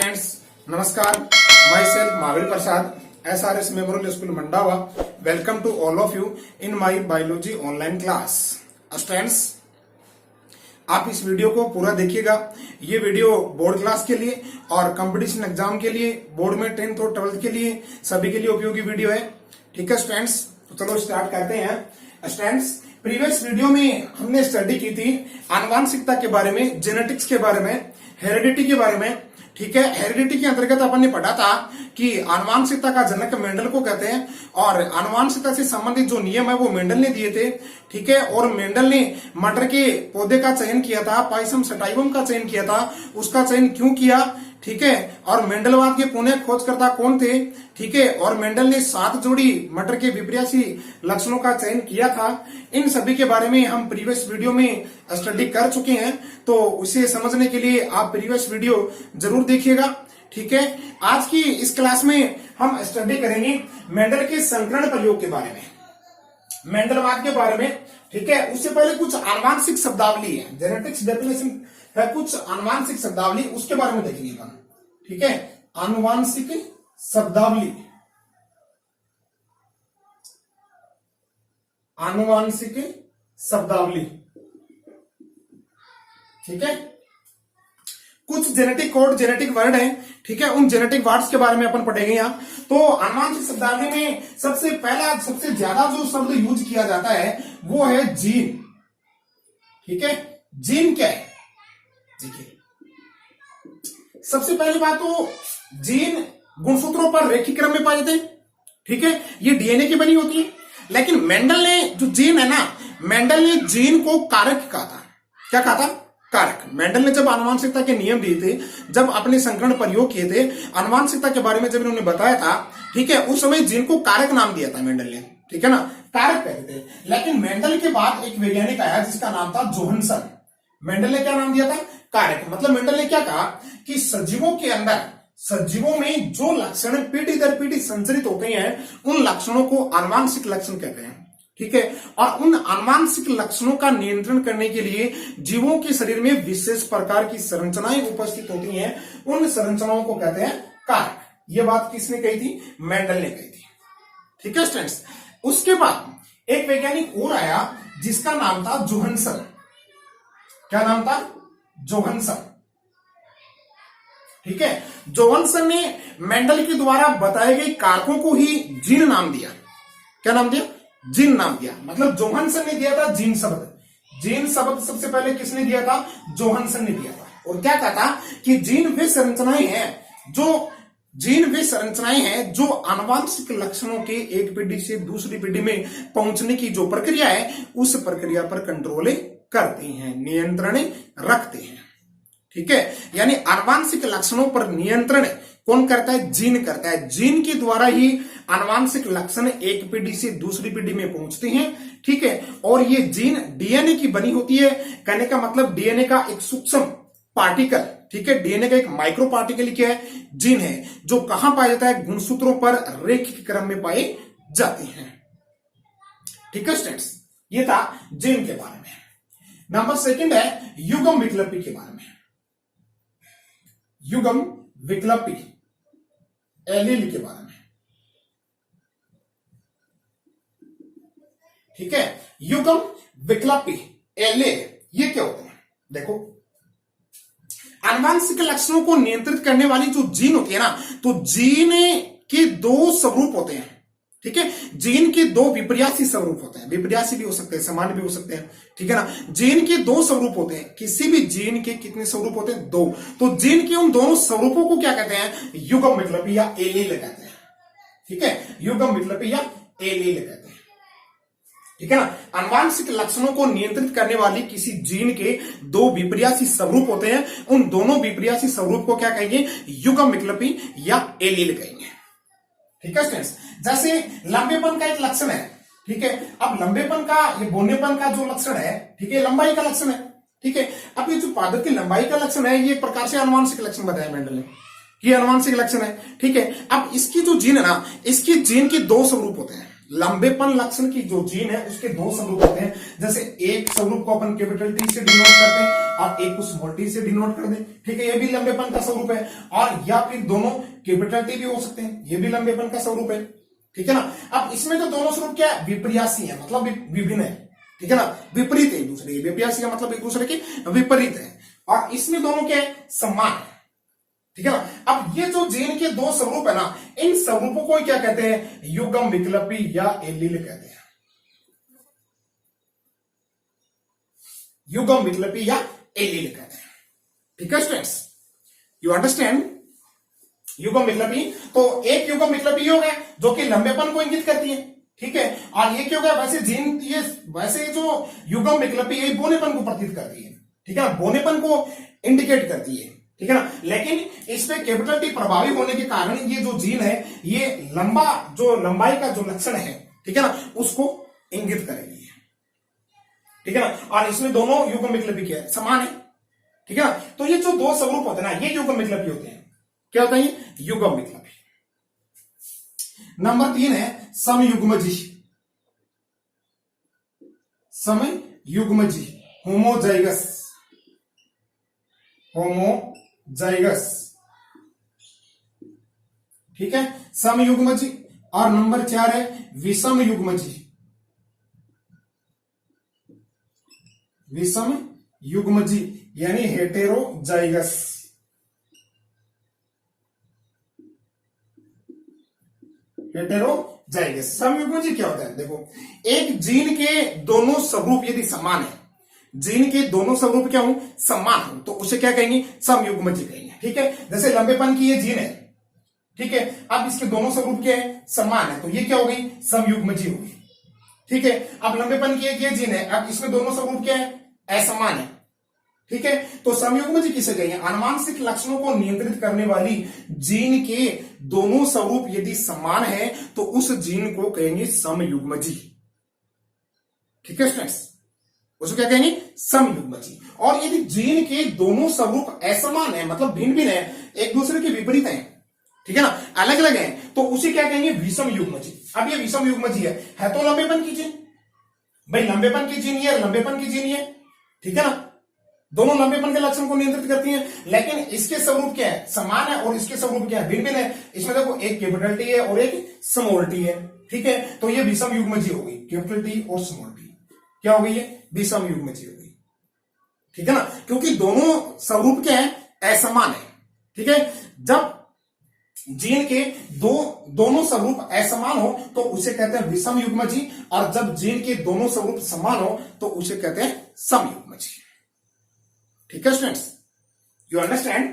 Students, नमस्कार। Myself Mahavir Prasad, SRS memorial school Mandawa. Welcome to all of you in my biology online class. Students, आप इस video को पूरा देखिएगा। ये वीडियो बोर्ड क्लास के लिए और कंपटीशन एग्जाम के लिए, बोर्ड में 10th और 12th के लिए, सभी के लिए उपयोगी वीडियो है। ठीक है स्टूडेंट्स, तो चलो स्टार्ट करते हैं। स्टूडेंट्स, प्रीवियस वीडियो में हमने स्टडी की थी आनुवांशिकता के बारे में, जेनेटिक्स के बारे में, हेरिडिटी के बारे में। ठीक है, हेरिडिटी के अंतर्गत अपन ने पढ़ा था कि आनुवांशिकता का जनक मेंडल को कहते हैं और आनुवांशिकता से संबंधित जो नियम है वो मेंडल ने दिए थे। ठीक है, और मेंडल ने मटर के पौधे का चयन किया था, पाइसम सटाइवम का चयन किया था। उसका चयन क्यों किया? ठीक है, और मेंडलवाद के पुणे खोजकर्ता कौन थे? ठीक है, और मेंडल ने 7 जोड़ी मटर के विपर्यासी लक्षणों का चयन किया था। इन सभी के बारे में हम प्रीवियस वीडियो में स्टडी कर चुके हैं, तो उसे समझने के लिए आप प्रीवियस वीडियो जरूर देखिएगा। ठीक है, आज की इस क्लास में हम स्टडी करेंगे मेंडल के संकरण प्रयोग के बारे में, मेंडलवाद के बारे में। ठीक है, उससे पहले कुछ आनुवांशिक शब्दावली है, जेनेटिक्स डेफिनेशन है, कुछ आनुवांशिक शब्दावली, उसके बारे में देखेंगे अपन। ठीक है, आनुवांशिक शब्दावली, आनुवांशिक शब्दावली। ठीक है, कुछ जेनेटिक कोड, जेनेटिक वर्ड है। ठीक है, उन जेनेटिक वर्ड्स के बारे में अपन पढ़ेंगे यहाँ। तो आनुवांशिक शब्दावली में सबसे पहला, सबसे ज्यादा जो शब्द यूज किया जाता है वो है जीन। ठीक है, जीन क्या है? देखिए, सबसे पहली बात तो जीन गुणसूत्रों पर रैखिक क्रम में पाए जाते हैं। ठीक है, ये डीएनए की बनी होती है। लेकिन मेंडल ने जो जीन है ना, मेंडल ने जीन को कारक कहा था। क्या कहा था? कारक। मेंडल ने जब आनुवांशिकता के नियम दिए थे, जब अपने संकरण प्रयोग किए थे, आनुवांशिकता के बारे में जब इन्होंने बताया था, ठीक है, उस समय जीन को कारक नाम दिया था मेंडल ने। ठीक है ना, कारक कहते थे। लेकिन मेंडल के बाद एक वैज्ञानिक आया जिसका नाम था जोहानसन। मेंडल ने क्या नाम दिया था? कारक। मतलब मेंडल ने क्या कहा कि सजीवों के अंदर, सजीवों में जो लक्षण पीढ़ी दर पीढ़ी संचरित होते हैं, उन लक्षणों को आनुवांशिक लक्षण कहते हैं। ठीक है, और उन आनुवांशिक लक्षणों का नियंत्रण करने के लिए जीवों के शरीर में विशेष प्रकार की संरचनाएं उपस्थित होती हैं, उन संरचनाओं को कहते हैं कारक। यह बात किसने कही थी? मेंडल ने कही थी। ठीक है स्टूडेंट्स, उसके बाद एक वैज्ञानिक और आया जिसका नाम था जोहानसन। क्या नाम था? जोहानसन। ठीक है, जोहानसन ने मेंडल के द्वारा बताए गए कारकों को ही जीन नाम दिया। क्या नाम दिया? जीन नाम दिया। मतलब जोहानसन ने दिया था जीन शब्द। जीन शब्द सबसे पहले किसने दिया था? जोहानसन ने दिया था। और क्या कहता कि जीन वे संरचनाएं हैं जो आनुवांशिक लक्षणों के एक पीढ़ी से दूसरी पीढ़ी में पहुंचने की जो प्रक्रिया है, उस प्रक्रिया पर कंट्रोल करते हैं, नियंत्रण रखते हैं। ठीक है, यानी आनुवांशिक लक्षणों पर नियंत्रण कौन करता है? जीन करता है। जीन के द्वारा ही आनुवांशिक लक्षण एक पीढ़ी से दूसरी पीढ़ी में पहुंचते हैं। ठीक है, और ये जीन डीएनए की बनी होती है। कहने का मतलब डीएनए का एक सूक्ष्म पार्टिकल, ठीक है, डीएनए का एक माइक्रो पार्टिकल क्या है? जीन है, जो कहां पाया जाता है? गुणसूत्रों पर रैखिक क्रम में पाए जाते हैं। ठीक है स्टूडेंट्स, ये था जीन के बारे में। नंबर सेकंड है युग्म विकल्पी के बारे में। युग्म विकल्पी, एलील के बारे में। ठीक है, युग्म विकल्पी, एलील, ये क्या होते हैं? देखो, आनुवांशिक लक्षणों को नियंत्रित करने वाली जो जीन होती है ना, तो जीन के 2 स्वरूप होते हैं। ठीक है, जीन के 2 विपर्यासी स्वरूप होते हैं। विपर्यासी भी हो सकते हैं, समान भी हो सकते हैं। ठीक है ना, जीन के 2 स्वरूप होते हैं। किसी भी जीन के कितने स्वरूप होते हैं? 2। तो जीन के उन दोनों स्वरूपों को क्या कहते हैं? युग्म विकल्पी या एलील कहते हैं। ठीक है, युग्म विकल्पी या एलील कहते हैं। ठीक है ना, आनुवांशिक लक्षणों को नियंत्रित करने वाली किसी जीन के 2 विपर्यासी स्वरूप होते हैं। उन दोनों विपर्यासी स्वरूप को क्या कहेंगे? युग्म विकल्पी या एलील कहेंगे। ठीक है स्टूडेंट्स, जैसे लंबेपन का एक लक्षण है। ठीक है, अब लंबेपन का, ये बोनेपन का जो लक्षण है, ठीक है, लंबाई का लक्षण है। ठीक है, अब ये जो पादप की लंबाई का लक्षण है, ये एक प्रकार से आनुवांशिक लक्षण बताया मेंडल ने, ये आनुवांशिक लक्षण है। ठीक है, अब इसकी जो जीन है ना, इसकी जीन के 2 स्वरूप होते हैं। लंबेपन लक्षण की जो जीन है उसके दो स्वरूप होते हैं। जैसे एक स्वरूप को अपन कैपिटल टी से डिनोट करते हैं और एक को स्मॉल टी से डिनोट कर दें, ठीक है, ये भी लंबेपन का स्वरूप है। और या फिर दोनों कैपिटल टी भी हो सकते हैं, ये भी लंबेपन का स्वरूप है, ठीक है ना। अब इसमें जो दोनों स्वरूप क्या है, विपर्यासी है, मतलब विभिन्न है, ठीक है ना, विपरीत है एक दूसरे के। विपर्यासी का मतलब एक दूसरे के विपरीत है, और इसमें दोनों क्या है, समान है, ठीक है ना। अब ये जो जीन के दो स्वरूप है ना, इन स्वरूपों को क्या कहते हैं, युग्म विकल्पी या एलील कहते हैं। युग्म विकल्पी या एलील कहते हैं, ठीक है स्टूडेंट्स, यू अंडरस्टैंड। युग्म विकल्पी, तो एक युग्म विकल्पी हो गया जो कि लंबेपन को इंगित करती है, ठीक है, और ये क्या होगा, वैसे जीन ये वैसे जो युग्म विकल्पी है बोनेपन को प्रतीत करती है, ठीक है ना, बोनेपन को इंडिकेट करती है, ठीक है ना। लेकिन इसमें कैपिटल टी प्रभावी होने के कारण ये जो जीन है ये लंबाई का जो लक्षण है, ठीक है ना, उसको इंगित करेगी, ठीक है ना। और इसमें दोनों युग्म विकल्पी क्या है, समान है, ठीक है ना। तो ये जो दो स्वरूप होते हैं ना, ये युग्म विकल्पी होते हैं। क्या होता है, युग्म विकल्पी। नंबर 3 है समयुग्मजी। समयुग्मजी, होमोजाइगस, होमोजाइगस, ठीक है, समयुग्मजी। और नंबर 4 है विषम युग्मजी। विषम युग्मजी यानी हेटेरोजाइगस। हेटेरोजाइगस। समयुग्मजी क्या होता है, देखो, एक जीन के दोनों स्वरूप यदि समान है, जीन के दोनों स्वरूप क्या हो, समान हो, तो उसे क्या कहेंगे, समयुग्मजी कहेंगे, ठीक है। जैसे लंबेपन की ये जीन है, ठीक है, अब इसके दोनों स्वरूप क्या है, समान है, तो ये क्या हो गई, समयुग्मजी हो गई, ठीक है। अब लंबेपन की एक ये जीन है, अब इसमें दोनों स्वरूप क्या है, असमान है, ठीक है, तो समयुग्मजी किसे कहेंगे, आनुवांशिक लक्षणों को नियंत्रित करने वाली जीन के दोनों स्वरूप यदि समान है तो उस जीन को कहेंगे समयुग्मजी, ठीक है स्टूडेंट्स, उसको क्या कहेंगे, समयुग्मजी। और यदि जीन के दोनों स्वरूप असमान है, मतलब भिन्न भिन्न है, एक दूसरे के विपरीत हैं, ठीक है ना, अलग अलग हैं, तो उसे क्या कहेंगे, विषम युग्मजी। अब ये विषम युग्मजी है तो लंबेपन की जीन, भाई लंबेपन की जीन ये, लंबेपन की जीन ये, ठीक है ना, दोनों लंबेपन के लक्षण को नियंत्रित करती हैं, लेकिन इसके स्वरूप क्या है, समान है, और इसके स्वरूप क्या है, भिन्न भिन्न है। इसमें देखो एक कैपिटल टी है और एक स्मॉल टी है, ठीक है, तो ये विषम युग्मजी हो गई, कैपिटल टी और स्मॉल टी क्या हो गई, ये विषम युग्मजी हो गई, ठीक है ना, क्योंकि दोनों स्वरूप क्या है, असमान है, ठीक है। जब जीन के दोनों स्वरूप असमान हो तो उसे कहते हैं विषम युग्मजी, और जब जीन के दोनों स्वरूप समान हो तो उसे कहते हैं समयुग्मजी, ठीक है स्टूडेंट्स, यू अंडरस्टैंड,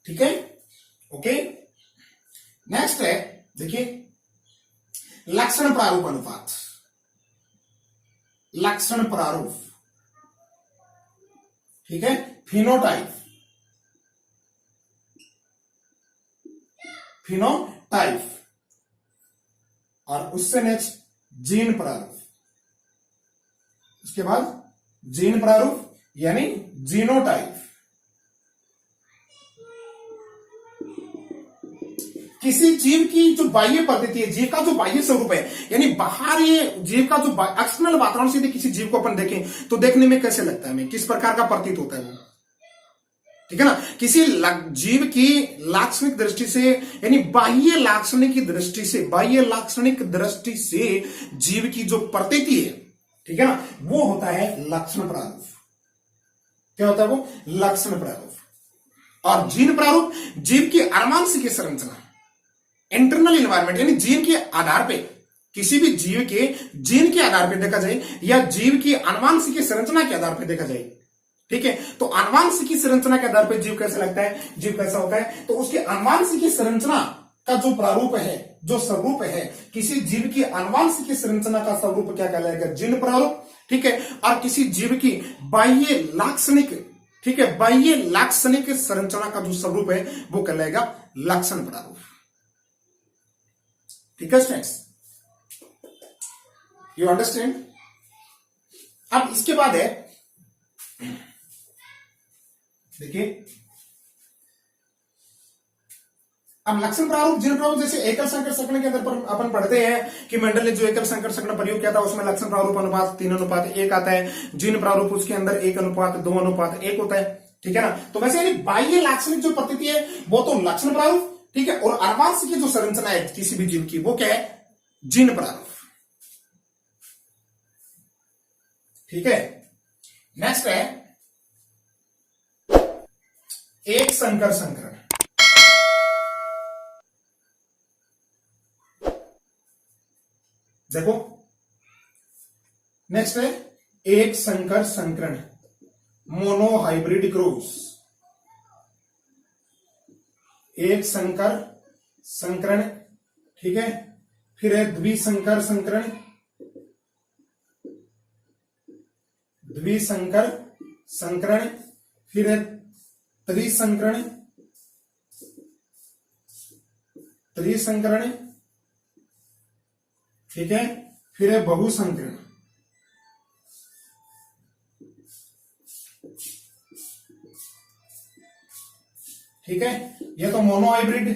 ठीक है, ओके। नेक्स्ट है, देखिए, लक्षण प्रारूप अनुपात। लक्षण प्रारूप, ठीक है, फिनोटाइप, फिनोटाइप, और उससे नेक्स्ट जीन प्रारूप, उसके बाद जीन प्रारूप यानी जीनोटाइप। किसी जीव की जो बाह्य पद्धति है, जीव का जो बाह्य स्वरूप है, यानी बाहरी जीव का जो एक्सटर्नल वातावरण से किसी जीव को अपन देखें तो देखने में कैसे लगता है, हमें किस प्रकार का प्रतीत होता है वो, ठीक है ना। किसी जीव की लाक्षणिक दृष्टि से, यानी बाह्य लाक्षणिक दृष्टि से, बाह्य लाक्षणिक दृष्टि से जीव की जो प्रतीति है, ठीक है ना, वो होता है लक्षण प्रारूप। क्या होता है वो, लक्षण प्रारूप। और जीन प्रारूप जीव की आनुवांशिक संरचना, इंटरनल इन्वायरमेंट, यानी जीन के आधार पे, किसी भी जीव के जीन के आधार पे देखा जाए या जीव की आनुवांशिक संरचना के आधार पे देखा जाए, ठीक है, तो आनुवांशिक संरचना के आधार पर जीव कैसा लगता है, जीव कैसा होता है, तो उसकी आनुवांशिक संरचना का जो प्रारूप है, जो स्वरूप है, किसी जीव की आनुवांशिक संरचना का स्वरूप क्या कहलाएगा, जीन प्रारूप, ठीक है। और किसी जीव की बाह्य लाक्षणिक, ठीक है, बाह्य लाक्षणिक संरचना का जो स्वरूप है वो कहलाएगा लक्षण प्रारूप, ठीक है स्टूडेंट्स, यू अंडरस्टैंड। अब इसके बाद है, देखिए, अब लक्षण प्रारूप जिन प्रारूप जैसे एकल संकर सकरण के अंदर पर अपन पढ़ते हैं कि मेंडल ने जो एकल संकर सकरण प्रयोग किया था उसमें लक्षण प्रारूप अनुपात 3:1 आता है। जिन प्रारूप उसके अंदर 1:2:1 होता है, ठीक है ना। तो वैसे यानी बाह्य लाक्षणिक जो प्रतीति है वो तो लक्षण प्रारूप, ठीक है, और आवास की जो संरचना है किसी भी जीव की वो क्या है, जिन प्रारूप, ठीक है। नेक्स्ट है एक संकर संकरण। देखो नेक्स्ट है एक संकर संकरण, मोनोहाइब्रिड क्रॉस। एक संकर संकरण, ठीक है, फिर है द्विसंकर संकरण, द्विसंकर संकरण, फिर है त्रिसंकरण, त्रिसंकरण, ठीक है, फिर है बहुसंकरण। ठीक है, ये तो मोनोहाइब्रिड।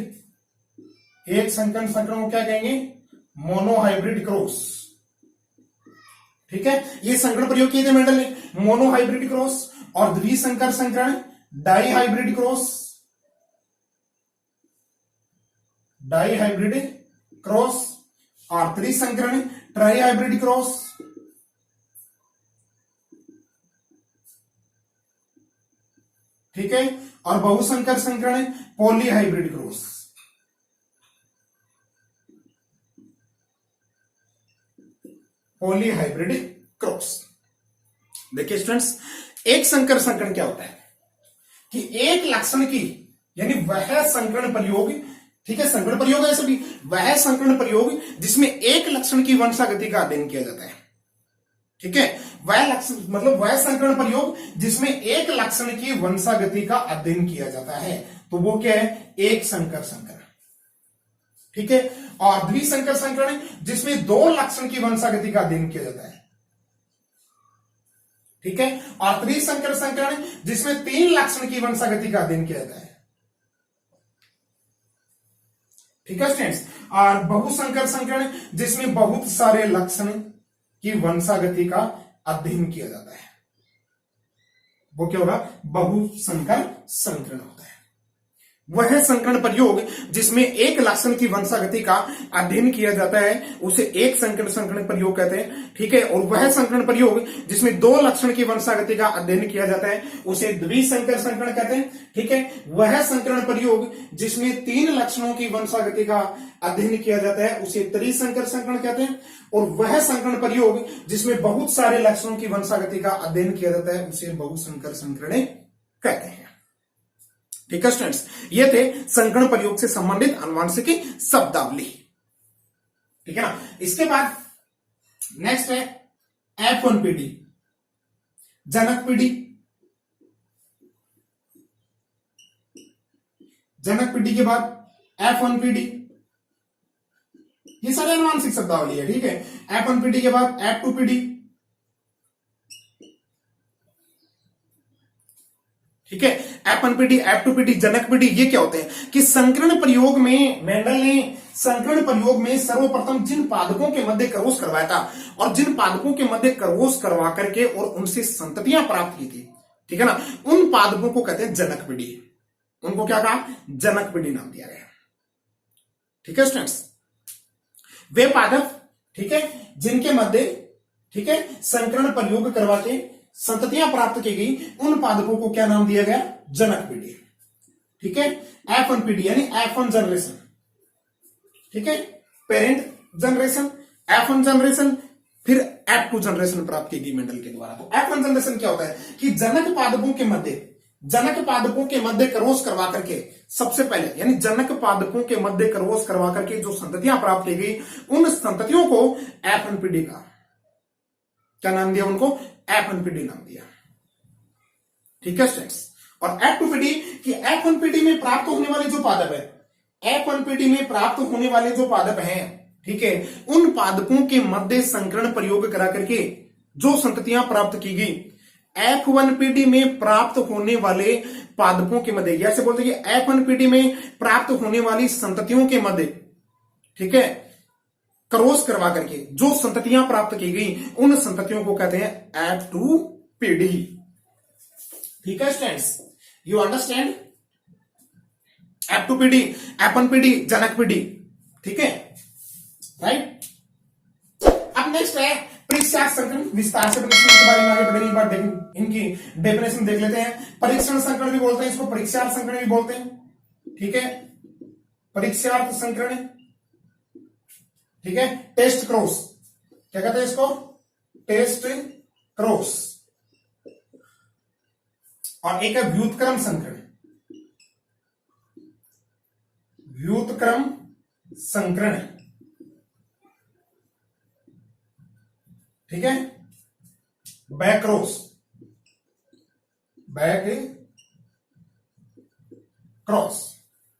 एक संकर संकरण को क्या कहेंगे, मोनोहाइब्रिड क्रॉस, ठीक है। ये संकरण प्रयोग किए थे मेंडल ने, मोनोहाइब्रिड क्रॉस, और द्विसंकर संकरण डाइहाइब्रिड क्रॉस, डाइहाइब्रिड क्रॉस, और त्रिसंकरण ट्राइहाइब्रिड क्रॉस, ठीक है, और बहुसंकर संकरण पॉलीहाइब्रिड क्रॉस। Polyhybrid cross. देखिए स्टूडेंट्स, एक संकर संकरण क्या होता है कि एक लक्षण की, यानी वह संकरण प्रयोग, ठीक है, संकरण प्रयोग है सभी, वह संकरण प्रयोग जिसमें एक लक्षण की वंशागति का अध्ययन किया जाता है, ठीक है। वह लक्षण मतलब वह संकरण प्रयोग जिसमें एक लक्षण की वंशागति का अध्ययन किया जाता है, तो वो क्या है, एक संकर संकरण, ठीक है। और द्विसंकर संकरण जिसमें दो लक्षण की वंशागति का अध्ययन किया जाता है, ठीक है। और त्रिसंकर संकरण जिसमें तीन लक्षण की वंशागति का अध्ययन किया जाता है, ठीक है स्टूडेंट्स। और बहुसंकर संकरण जिसमें बहुत सारे लक्षण की वंशागति का अध्ययन किया जाता है, वो क्या होगा, बहुसंकर संकरण होता है। वह संकरण प्रयोग जिसमें एक लक्षण की वंशागति का अध्ययन किया जाता है उसे एक संकरण प्रयोग कहते हैं, ठीक है। और वह संकरण प्रयोग जिसमें दो लक्षण की वंशागति का अध्ययन किया जाता है उसे द्विसंकर संकरण कहते हैं, ठीक है। वह संकरण प्रयोग जिसमें तीन लक्षणों की वंशागति का अध्ययन किया जाता है उसे त्रिसंकर संकरण कहते हैं। और वह संकरण प्रयोग जिसमें बहुत सारे लक्षणों की वंशागति का अध्ययन किया जाता है उसे बहुसंकर संकरण कहते हैं, ठीक है स्टूडेंट्स। ये थे संकरण प्रयोग से संबंधित आनुवांशिकी शब्दावली, ठीक है ना। इसके बाद नेक्स्ट है F1 पीढ़ी, जनक पीढ़ी। जनक पीढ़ी के बाद F1 पीढ़ी, ये सारे आनुवांशिक शब्दावली है, ठीक है। F1 पीढ़ी के बाद F2 पीढ़ी, ठीक है। F1 पीढ़ी, F2 पीढ़ी, जनक पीढ़ी, ये क्या होते हैं कि संकरण प्रयोग में मेंडल ने संकरण प्रयोग में सर्वप्रथम जिन पादपों के मध्य क्रॉस करवाया था और जिन पादपों के मध्य क्रॉस करवा करके और उनसे संततियां प्राप्त की थी, ठीक है ना, उन पादपों को कहते हैं जनक पीढ़ी। उनको क्या कहा, जनक पीढ़ी नाम दिया गया, ठीक है स्टूडेंट्स। वे पादप, ठीक है, जिनके मध्य, ठीक है, संकरण प्रयोग करवा के संततियां प्राप्त की गई, उन पादपों को क्या नाम दिया गया, जनक पीढ़ी, ठीक है। F1 पीढ़ी यानी F1 जनरेशन, ठीक है, पेरेंट जनरेशन, F1 जनरेशन, फिर F2 जनरेशन प्राप्त की गई मेंडल के द्वारा। तो F1 जनरेशन क्या होता है कि जनक पादपों के मध्य क्रॉस करवा करके सबसे पहले, यानी जनक पादपों के मध्य क्रॉस करवा करके जो संततियां प्राप्त की गई, उन संततियों को F1 पीढ़ी का क्या नाम दिया, उनको F1 पीढ़ी नाम दिया, ठीक है स्टूडेंट्स। और F2 पीढ़ी की F1 पीढ़ी में प्राप्त होने वाले जो पादप है, F1 पीढ़ी में प्राप्त होने वाले जो पादप हैं, ठीक है, उन पादपों के मध्य संकरण प्रयोग करा करके जो संततियां प्राप्त की गई, F1PD में प्राप्त होने वाले पादपों के मध्य, या ऐसे बोलते हैं कि F1PD में प्राप्त होने वाली संततियों के मध्य, ठीक है, क्रॉस करवा करके जो संततियां प्राप्त की गई उन संततियों को कहते हैं F2PD। ठीक है students, you understand? F2PD, F1PD, जनक पीढ़ी, ठीक है, राइट। अब नेक्स्ट है परीक्षा संकरण। विस्तार से के बारे में आगे बढ़ेंगे, एक बार इनकी डेफिनेशन देख लेते हैं। परीक्षण संकरण भी बोलते हैं इसको, परीक्षार्थ संकरण भी बोलते हैं, ठीक है, परीक्षार्थ संकरण, ठीक है। टेस्ट क्रॉस, क्या कहते हैं इसको? Test cross. और एक है व्युत्क्रम संकरण, व्युत्क्रम संकरण, ठीक है। Back cross, back cross.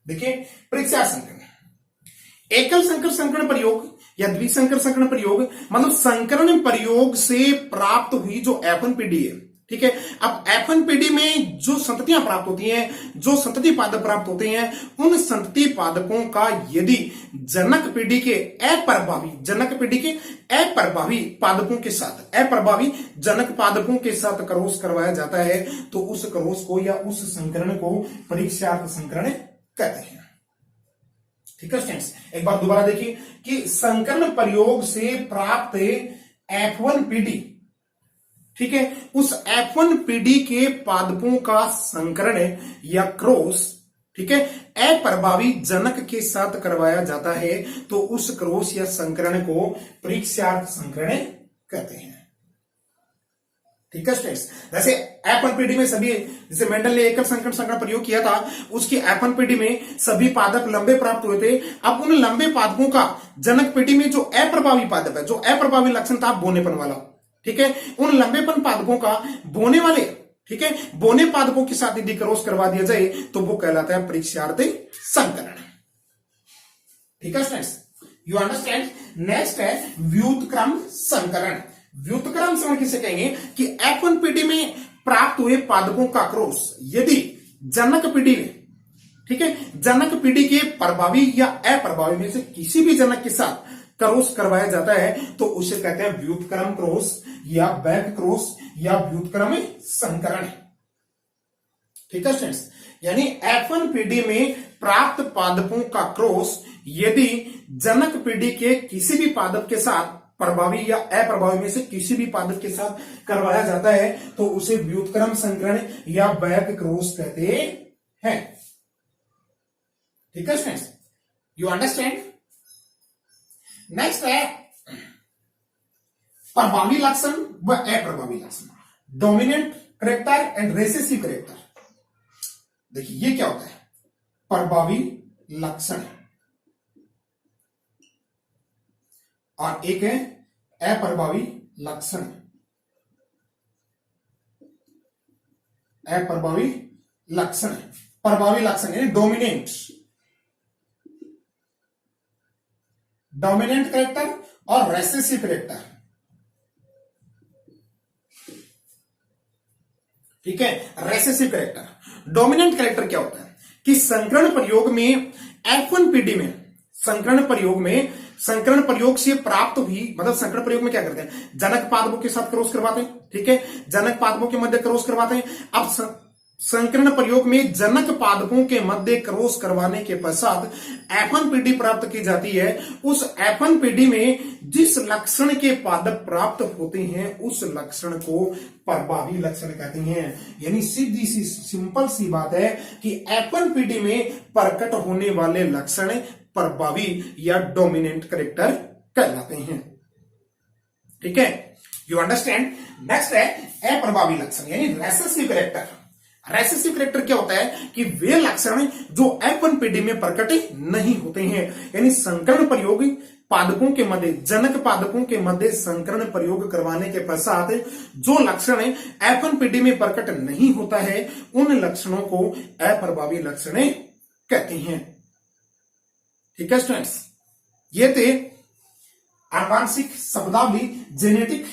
देखिए परीक्षा संकरण, एकल संकर संकरण प्रयोग या द्विसंकर संकरण प्रयोग, मतलब संकरण प्रयोग से प्राप्त हुई जो F1PD है, ठीक है। अब F1PD में जो संततियां प्राप्त होती हैं, जो संतति पादप प्राप्त होते हैं, उन संतति पादपों का यदि जनक पीढ़ी के अप्रभावी, जनक पीढ़ी के अप्रभावी पादपों के साथ, अप्रभावी जनक पादपों के साथ क्रॉस करवाया जाता है तो उस क्रॉस को या उस संकरण को परीक्षार्थ संकरण कहते हैं। ठीक है स्टूडेंट्स, एक बार दोबारा देखिए कि संकरण प्रयोग से प्राप्त F1PD, ठीक है, उस F1PD के पादपों का संकरण या क्रॉस, ठीक है, अप्रभावी जनक के साथ करवाया जाता है तो उस क्रॉस या संकरण को परीक्षार्थ संकरण कहते हैं। ठीक है स्टूडेंट्स, जैसे F1PD में सभी, जैसे मेंडल ने एकल संकरण प्रयोग किया था, उसकी F1PD में सभी पादप लंबे प्राप्त हुए थे। अब उन लंबे पादपों का जनक पीढ़ी में जो अप्रभावी पादप है, जो अप्रभावी लक्षण था बोनेपन वाला, ठीक है, उन लंबेपन पादपों का बोने वाले, ठीक है, बोने पादपों के साथ यदि क्रॉस करवा दिया जाए तो वो कहलाता है परीक्षार्थ संकरण। ठीक है स्टूडेंट्स, यू अंडरस्टैंड? नेक्स्ट है व्युत्क्रम संकरण। व्युत्क्रम संकरण किसे कहेंगे कि F1PD में प्राप्त हुए पादपों का क्रॉस यदि जनक पीढ़ी में, ठीक है, जनक पीढ़ी के प्रभावी या अप्रभावी में से किसी भी जनक के साथ क्रॉस करवाया जाता है तो उसे कहते हैं व्युत्क्रम क्रॉस या बैक क्रॉस या व्युत्क्रम संकरण। ठीक है स्टूडेंट्स, यानी F1PD में प्राप्त पादपों का क्रॉस यदि जनक पीढ़ी के किसी भी पादप के साथ, प्रभावी या अप्रभावी में से किसी भी पादप के साथ करवाया जाता है तो उसे व्युत्क्रम संकरण या बैक क्रॉस कहते हैं। ठीक है स्टूडेंट्स, यू अंडरस्टैंड? नेक्स्ट है प्रभावी लक्षण व अप्रभावी लक्षण, dominant character and recessive character. देखिए ये क्या होता है? प्रभावी लक्षण और एक है अप्रभावी लक्षण। अप्रभावी लक्षण, प्रभावी लक्षण यानी डोमिनेंट, डोमिनेंट करेक्टर और रेसेसिव करेक्टर। ठीक है, रेसेसिव करेक्टर। डोमिनेंट करेक्टर क्या होता है कि संकरण प्रयोग में F1PD में, संकरण प्रयोग से प्राप्त हुई, मतलब संकरण प्रयोग में क्या करते हैं, जनक पादपों के साथ क्रॉस करवाते हैं, ठीक है, जनक पादपों के मध्य क्रॉस करवाते हैं। अब संकरण प्रयोग में जनक पादपों के मध्य क्रॉस करवाने के पश्चात F1PD प्राप्त की जाती है। उस F1PD में जिस लक्षण के पादप प्राप्त होते हैं उस लक्षण को प्रभावी लक्षण कहते हैं। यानी सीधी सी सिंपल सी बात है कि F1PD में प्रकट होने वाले लक्षण प्रभावी या डोमिनेंट करेक्टर कहलाते हैं। ठीक है, यू अंडरस्टैंड? नेक्स्ट है अप्रभावी लक्षण यानी रेसेसिव करेक्टर। रेसेसिव करेक्टर क्या होता है कि वे लक्षण जो F1PD में प्रकट नहीं होते हैं, यानी संकरण प्रयोग पादपों के मध्य, जनक पादपों के मध्य संकरण प्रयोग करवाने के पश्चात जो लक्षण F1PD में प्रकट नहीं होता है उन लक्षणों को अप्रभावी लक्षण कहते हैं। ठीक है स्टूडेंट्स, ये थे आनुवांशिक शब्दावली जेनेटिक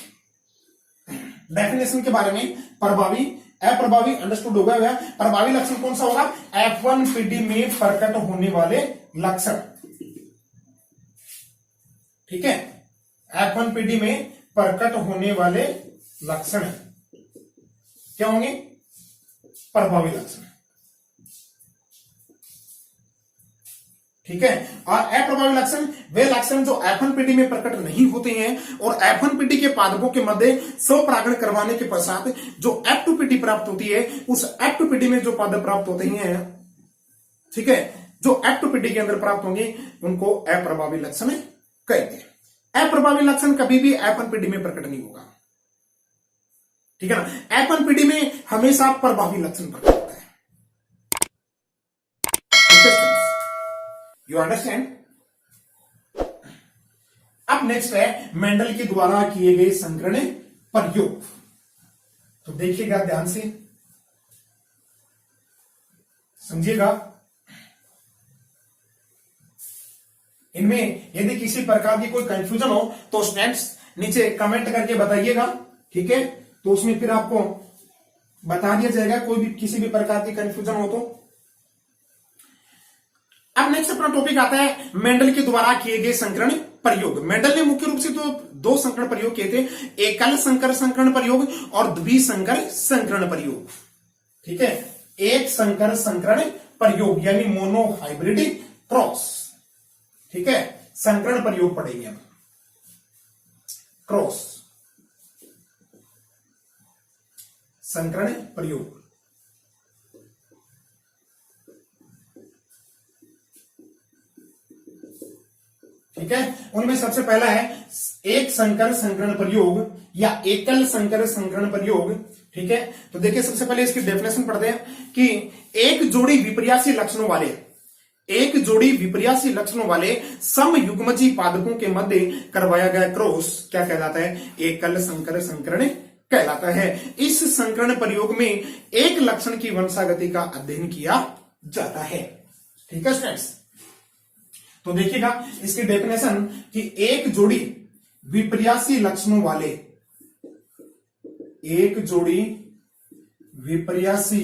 डेफिनेशन के बारे में। प्रभावी अप्रभावी अंडरस्टूड हो गया। प्रभावी लक्षण कौन सा होगा? F1PD में प्रकट होने वाले लक्षण, ठीक है, F1PD में प्रकट होने वाले लक्षण क्या होंगे? प्रभावी लक्षण, ठीक है। और अप्रभावी लक्षण वे लक्षण जो F1PD में प्रकट नहीं होते हैं और F1PD के पादपों के मध्य स्वपरागण करवाने के पश्चात जो F2PD प्राप्त होती है, उस F2PD में जो पादप प्राप्त होते हैं, ठीक है, जो F2PD के अंदर प्राप्त होंगे उनको अप्रभावी लक्षण कहते हैं। अप्रभावी लक्षण कभी भी F1PD में प्रकट नहीं होगा, ठीक है ना। F1PD में हमेशा प्रभावी लक्षण प्रकट होता है। You understand? अब नेक्स्ट है मेंडल के द्वारा किए गए संकरण प्रयोग। तो देखिएगा, ध्यान से समझिएगा। इनमें यदि किसी प्रकार की कोई कंफ्यूजन हो तो स्टूडेंट्स नीचे कमेंट करके बताइएगा, ठीक है। तो उसमें फिर आपको बता दिया जाएगा कोई भी किसी भी प्रकार की कंफ्यूजन हो तो। अब नेक्स्ट अपना टॉपिक आता है मेंडल के द्वारा किए गए संकरण प्रयोग। मेंडल ने मुख्य रूप से तो दो संकरण प्रयोग किए थे, एकल संकर संकरण प्रयोग और द्विसंकर संकरण प्रयोग, ठीक है। एक संकर संकरण प्रयोग यानी मोनो हाइब्रिड क्रॉस, ठीक है, संकरण प्रयोग पढ़ेंगे हम। क्रॉस संकरण प्रयोग, ठीक है। उनमें सबसे पहला है एक संकर संकरण प्रयोग या एकल संकर संकरण प्रयोग, ठीक है। तो देखिए सबसे पहले इसकी डेफिनेशन पढ़ते हैं कि एक जोड़ी विपर्यासी लक्षणों वाले समयुग्मजी पादपों के मध्य करवाया गया क्रॉस क्या कहलाता है? एकल संकर संकरण कहलाता है। इस संकरण प्रयोग में एक लक्षण की वंशागति का अध्ययन किया जाता है, ठीक है स्टूडेंट्स। तो देखिएगा इसकी डेफिनेशन कि एक जोड़ी विपर्यासी लक्षणों वाले, एक जोड़ी विपर्यासी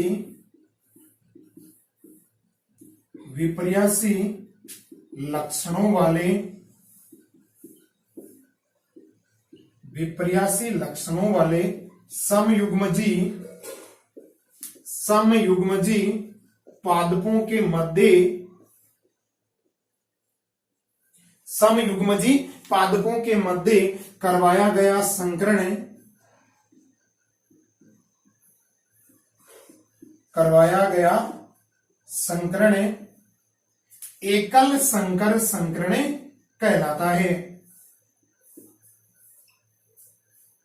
लक्षणों वाले समयुग्मजी पादपों के मध्य करवाया गया संकरण एकल संकर संकरण कहलाता है।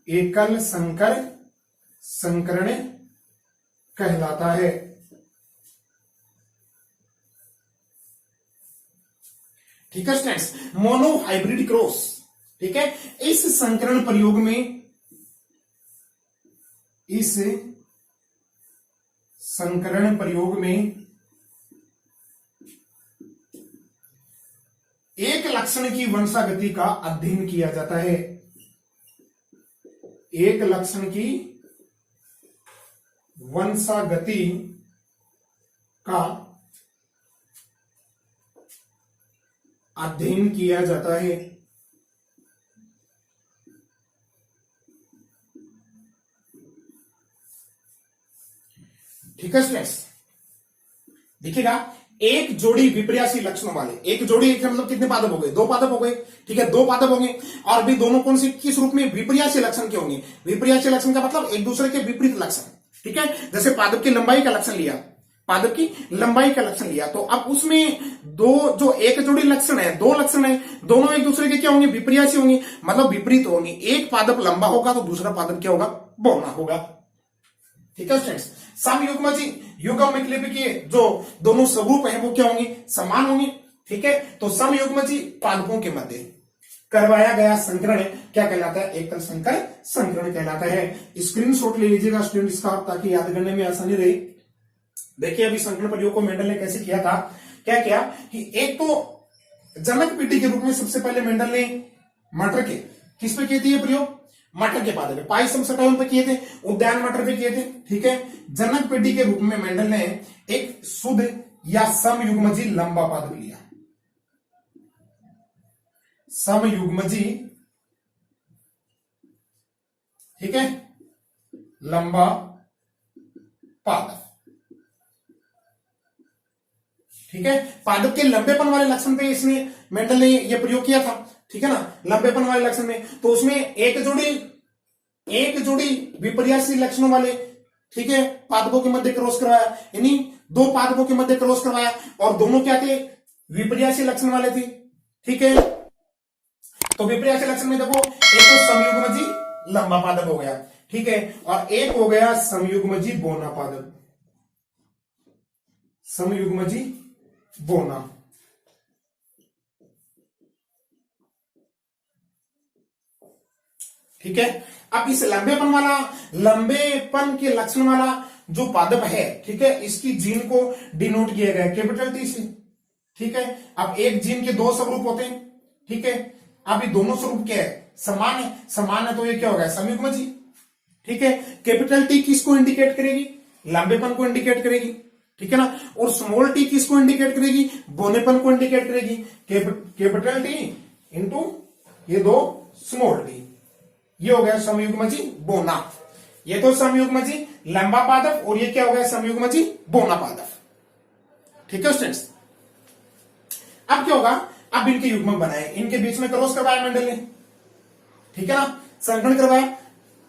एकल संकर संकरण कहलाता है, ठीक है स्टूडेंट्स। मोनो हाइब्रिड क्रॉस, ठीक है। इस संकरण प्रयोग में एक लक्षण की वंशागति का अध्ययन किया जाता है। एक लक्षण की वंशागति का अध्ययन किया जाता है, ठीक है स्टूडेंट्स। देखिएगा एक जोड़ी विपर्यासी लक्षणों वाले, एक जोड़ी का मतलब कितने पादप हो गए? दो पादप हो गए, ठीक है, दो पादप होंगे। और भी दोनों कौन से किस रूप में? विपर्यासी लक्षण के होंगे। विपर्यासी लक्षण का मतलब एक दूसरे के विपरीत लक्षण, ठीक है। जैसे पादप की लंबाई का लक्षण लिया, तो अब उसमें दो जो एक जोड़ी लक्षण है, दो लक्षण है, दोनों एक दूसरे के क्या होंगे? विपर्यासी होंगे, मतलब विपरीत होंगे। एक पादप लंबा होगा तो दूसरा पादप क्या होगा? बौना होगा, ठीक है स्टूडेंट्स। समयुग्मजी युग्म में क्लिप किए जो दोनों स्वरूप है वो क्या होंगे? समान होंगे, ठीक है। तो समयुग्मजी पादपों के मध्य करवाया गया संकरण क्या कहलाता है? एकल संकर संकरण कहलाता है। स्क्रीनशॉट ले लीजिएगा स्टूडेंट इसका, ताकि याद करने में आसानी रहे। देखिए अभी संकरण प्रयोग को मेंडल ने कैसे किया था। क्या किया कि एक तो जनक पीढ़ी के रूप में सबसे पहले मेंडल ने मटर के किस पे किए थे ये प्रयोग? मटर के पादप, पाइसम सटाउन पे किए थे, उद्यान मटर पे किए थे। ठीक है, जनक पेटी के रूप में मेंडल ने एक शुद्ध या समयुग्मजी लंबा पादप लिया। समयुग्मजी, ठीक है, लंबा पादप। ठीक है, पादप के लंबेपन वाले लक्षण पे इसने मेंडल ने यह प्रयोग किया था। ठीक है ना, लंबेपन वाले लक्षण में तो उसमें एक जोड़ी विपर्यासी लक्षणों वाले, ठीक है, पादपों के मध्य क्रॉस करवाया, यानी दो पादपों के मध्य क्रॉस करवाया और दोनों क्या थे, विपर्यासी लक्षण वाले थे। ठीक है, तो विपर्यासी लक्षण में देखो, एक तो समयुग्मजी लंबा पादप हो गया, ठीक है, और एक हो गया समयुग्मजी बोना पादप, समयुग्मजी बोना। ठीक है, अब इस लंबेपन के लक्षण वाला जो पादप है, ठीक है, इसकी जीन को डिनोट किया गया कैपिटल टी से। ठीक है, अब एक जीन के दो स्वरूप होते हैं। ठीक है, अब ये दोनों स्वरूप क्या है, समान है, समान है तो ये क्या होगा, समयुग्मजी। ठीक है, कैपिटल टी किसको इंडिकेट करेगी, लंबेपन को इंडिकेट करेगी। ठीक है ना, और स्मॉल टी किसको इंडिकेट करेगी, बोनेपन को इंडिकेट करेगी। कैपिटल टी इंटू ये दो स्मॉल टी, ये हो गया समयुग्मजी बोना। ये तो समयुग्मजी लंबा पादप और ये क्या हो गया, समयुग्मजी बोना पादप। ठीक है स्टूडेंट्स, अब क्या होगा, अब इनके युग्मक बनाए, इनके बीच में क्रॉस करवाया मेंडल ने। ठीक है ना, संकरण करवाया।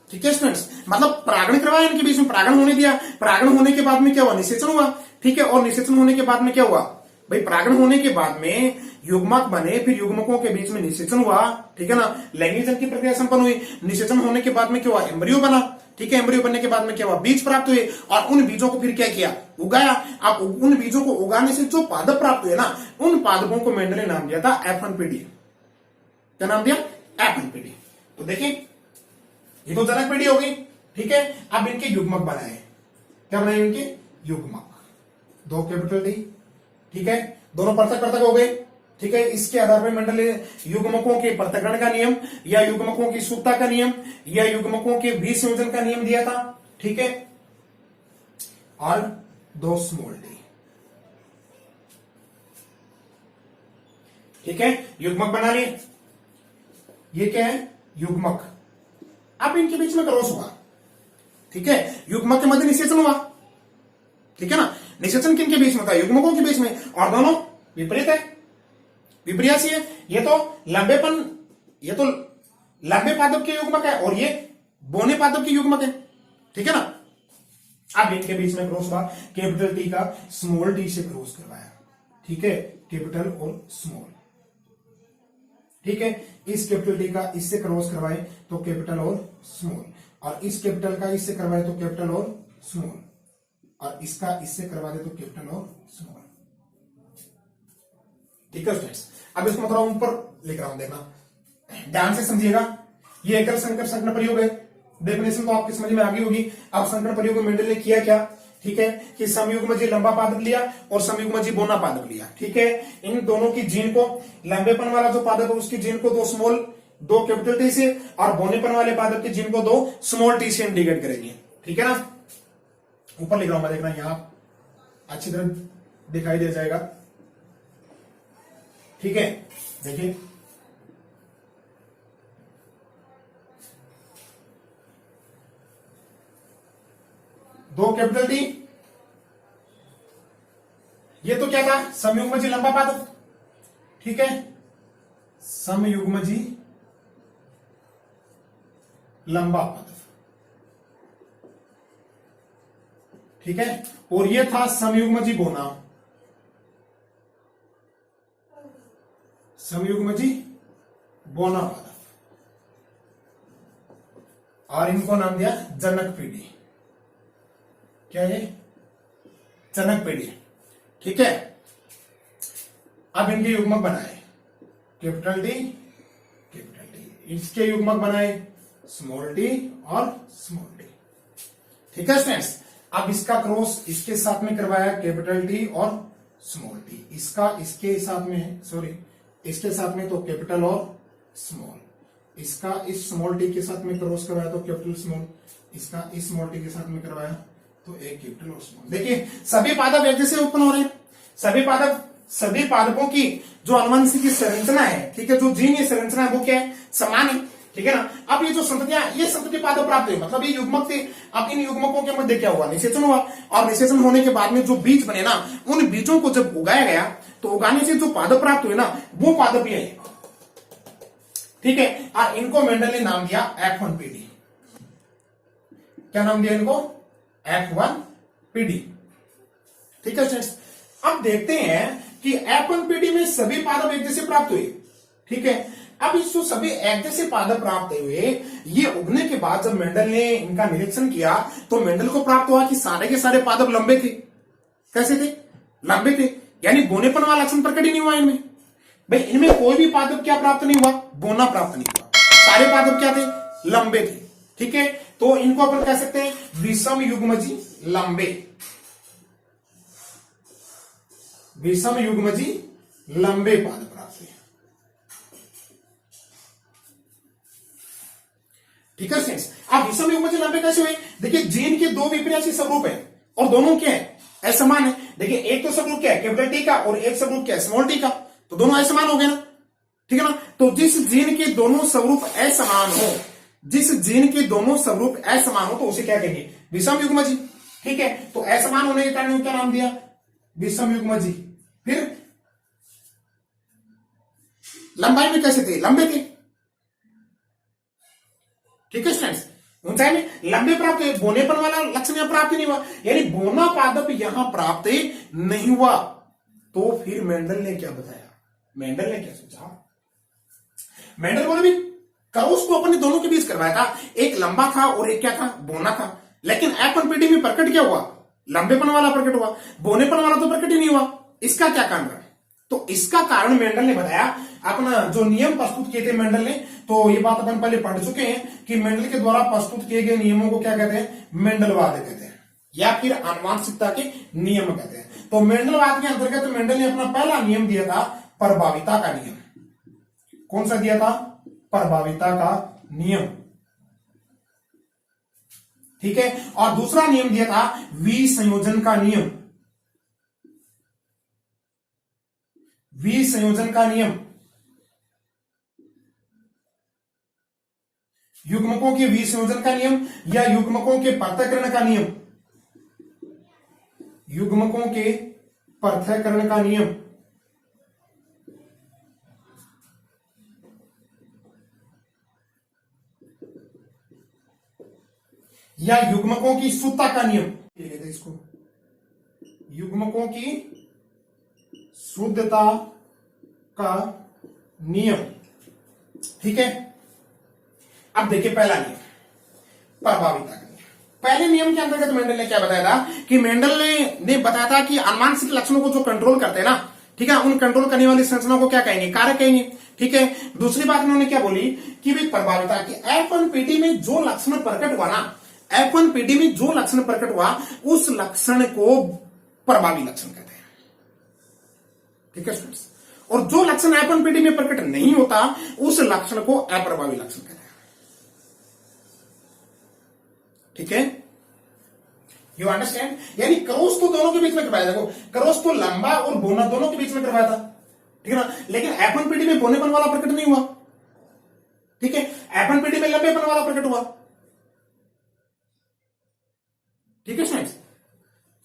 ठीक है स्टूडेंट्स, मतलब परागण करवाया इनके बीच में, परागण होने दिया, परागण होने के बाद में क्या हुआ, निषेचन हुआ। ठीक है, और निषेचन होने के बाद में क्या हुआ भाई, परागण होने के बाद में युग्मक बने, फिर युग्मकों के बीच में निषेचन हुआ। ठीक है ना, लैंगिक की प्रक्रिया संपन्न हुई, निषेचन होने के बाद में क्या हुआ, एम्ब्रियो बना। ठीक है, एम्ब्रियो बनने के बाद में क्या हुआ, बीज प्राप्त हुए और उन बीजों को फिर क्या किया, उगाया। अब उन बीजों को उगाने से जो पादप प्राप्त हुए ना, उन पादपों को मेंडल ने नाम दिया था एफनपीडी। क्या नाम दिया, एफनपीडी। तो देखिए, ये तो जनक पीढ़ी हो गई। ठीक है, अब इनके युग्मक बनाए, क्या बनाए इनके युग्मक, दो कैपिटल टी। ठीक है, दोनों पृथक पृथक हो गए। ठीक है, इसके आधार पर मंडल ने युग्मकों के पृथक्करण का नियम या युग्मकों की शुद्धता का नियम या युग्मकों के विसंयोजन का नियम दिया था। ठीक है, और दो स्मॉल डी। ठीक है, युग्मक बना लिए, ये क्या है, युग्मक। अब इनके बीच में क्रॉस हुआ। ठीक है, युग्मक के मध्य निषेचन हुआ। ठीक है ना, निषेचन किन के बीच में था, युग्मकों के बीच में, और दोनों विपरीत है, विपर्यासी है। ये तो लंबे पादप के युग्मक है और ये बोने पादप के युग्मक है। ठीक है ना, अब इनके बीच में क्रॉस हुआ, कैपिटल टी का स्मॉल टी से क्रॉस करवाया। ठीक है, कैपिटल और स्मॉल। ठीक है, इस कैपिटल टी का इससे क्रॉस करवाए तो कैपिटल और स्मॉल, और इस कैपिटल का इससे करवाए तो कैपिटल और स्मॉल, और इसका इससे करवा दे तो कैपिटल और स्मॉल। ठीक है स्टूडेंट्स, अब इसको थोड़ा ऊपर लिख रहा हूं, देखना ध्यान से समझिएगा। ये एकल संकर संकरण प्रयोग है, डेफिनेशन तो आपकी समझ में आ गई होगी। अब संकरण प्रयोग में मेंडल ने किया क्या, ठीक है, कि समयुग्मजी लंबा पादप लिया और समयुग्मजी बोना पादप लिया। ठीक है, इन दोनों की जीन को, लंबेपन वाला जो पादप है उसकी जीन को दो स्मॉल, दो कैपिटल टी से, और बोनेपन वाले पादप की जीन को दो स्मॉल टी से इंडिकेट करेंगे। ठीक है ना, ऊपर लिख रहा हूं मैं, देखना यहां अच्छी तरह दिखाई दे जाएगा। ठीक है, देखिए दो कैपिटल टी, ये तो क्या था, समयुग्मजी लंबा पादप। ठीक है, समयुग्मजी लंबा पादप। ठीक है, और ये था समयुग्मजी बोना, समयुग्मजी बोना पादप, और इनको नाम दिया जनक पीढ़ी। क्या है, जनक पीढ़ी। ठीक है, अब इनके युग्मक बनाए, कैपिटल टी, कैपिटल टी, इसके युग्मक बनाए स्मॉल टी और स्मॉल टी। ठीक है स्टूडेंट्स, अब इसका क्रॉस इसके साथ में करवाया, कैपिटल टी और स्मॉल टी, इसका इसके साथ में, सॉरी इसके साथ में तो कैपिटल और स्मॉल, इसका इस स्मॉल टी के साथ में क्रॉस करवाया तो कैपिटल स्मॉल, इसका इस स्मॉल टी के साथ में करवाया तो एक कैपिटल और स्मॉल। देखिए सभी पादप एक जैसे उत्पन्न हो रहे हैं, सभी पादपों की जो अनुवंशिक संरचना है, ठीक है, जो जीन संरचना है वो क्या है, समान है, ठीक है ना। अब ये जो संततियां, ये संतति पादप प्राप्त हुए, मतलब ये युग्मक थे। अब इन युग्मकों के मध्य क्या हुआ, निषेचन हुआ, और निषेचन होने के बाद में जो बीज बने ना, उन बीजों को जब उगाया गया तो उगाने से जो पादप प्राप्त हुए ना, वो पादप ये है, ठीक है। और इनको मेंडल ने नाम दिया F1PD। क्या नाम दिया इनको, F1PD, ठीक है फ्रेंड्स। अब देखते हैं कि F1PD में सभी पादप एक जैसे प्राप्त हुए, ठीक है। अब इस जो सभी एक जैसे पादप प्राप्त हुए, ये उगने के बाद जब मेंडल ने इनका निरीक्षण किया तो मेंडल को प्राप्त हुआ कि सारे के सारे पादप लंबे थे। कैसे थे, लंबे थे, यानी बोनेपन वाला लक्षण प्रकट ही नहीं हुआ इनमें। भाई इनमें कोई भी पादप क्या प्राप्त नहीं हुआ, बोना प्राप्त नहीं हुआ, सारे पादप क्या थे, लंबे थे, ठीक है। तो इनको अपन कह सकते हैं विषम युग्मजी लंबे, विषम युग्मजी लंबे पादप प्राप्त हुए, ठीक है फ्रेंड्स। अब विषम युग्मजी लंबे कैसे हुए, देखिए जीन के दो विपर्यासी स्वरूप है और दोनों क्या है, असमान है। देखिए एक तो स्वरूप क्या है, कैपिटल टी का, और एक स्वरूप क्या है, स्मॉल टी का, तो दोनों असमान हो गए ना, ठीक है ना। तो जिस जीन के दोनों स्वरूप असमान हो, जिस जीन के दोनों स्वरूप असमान हो तो उसे क्या कहेंगे, विषम युग्मजी, ठीक है। तो असमान होने के कारण क्या नाम दिया, विषम युग्मजी। फिर लंबाई में कैसे थे, लंबे थे, ठीक है फ्रेंड्स। ऊंचाई में लंबे प्राप्त हुए, बोनेपन वाला लक्षण यहां प्राप्त नहीं हुआ, यानी बोना पादप यहां प्राप्त नहीं हुआ। तो फिर मेंडल ने क्या बताया, मेंडल ने क्या सोचा, मेंडल बोले भी क्रॉस तो अपन ने दोनों के बीच करवाया था, एक लंबा था और एक क्या था, बोना था। लेकिन F1PD में प्रकट क्या हुआ, लंबेपन वाला प्रकट हुआ, बोनेपन वाला तो प्रकट ही नहीं हुआ। इसका क्या कारण है, तो इसका कारण मेंडल ने बताया, अपना जो नियम प्रस्तुत किए थे मेंडल ने, तो ये बात अपन पहले पढ़ चुके हैं कि मेंडल के द्वारा प्रस्तुत किए गए नियमों को क्या कहते हैं, मेंडलवाद कहते हैं, या फिर आनुवंशिकता के नियम कहते हैं। तो मेंडलवाद के अंतर्गत मेंडल ने अपना पहला नियम दिया था प्रभाविता का नियम। कौन सा दिया था, प्रभाविता का नियम, ठीक है। और दूसरा नियम दिया था विसंयोजन का नियम, विसंयोजन का नियम, युग्मकों के विसंयोजन का नियम या युग्मकों के पृथक्करण का नियम, युग्मकों के पृथक्करण का नियम, या युग्मकों की शुद्धता का नियम, इसको युग्मकों की शुद्धता का नियम, ठीक है। अब देखिए पहला नियम, प्रभाविता का नियम। पहले नियम के अंतर्गत मेंडल ने क्या बताया था कि मेंडल ने बताया था कि आनुवंशिक लक्षणों को जो कंट्रोल करते हैं ना, ठीक है, उन कंट्रोल करने वाली संरचनाओं को क्या कहेंगे, कारक कहेंगे, ठीक है। दूसरी बात उन्होंने क्या बोली कि भाई प्रभाविता की F1PD में जो लक्षण प्रकट हुआ ना, F1PD में जो लक्षण प्रकट हुआ उस लक्षण को प्रभावी लक्षण कहते हैं, ठीक है स्टूडेंट्स। और जो लक्षण F1PD में प्रकट नहीं होता उस लक्षण को अप्रभावी लक्षण कहते हैं, ठीक है। यू अंडरस्टैंड, यानी क्रॉस तो दोनों के बीच में करवाया, देखो क्रॉस तो लंबा और बोना दोनों के बीच में करवाया था, ठीक है ना। लेकिन F1PD में बोनेपन वाला प्रकट नहीं हुआ, ठीक है। F1PD में लंबेपन वाला प्रकट हुआ, ठीक है स्टूडेंट्स,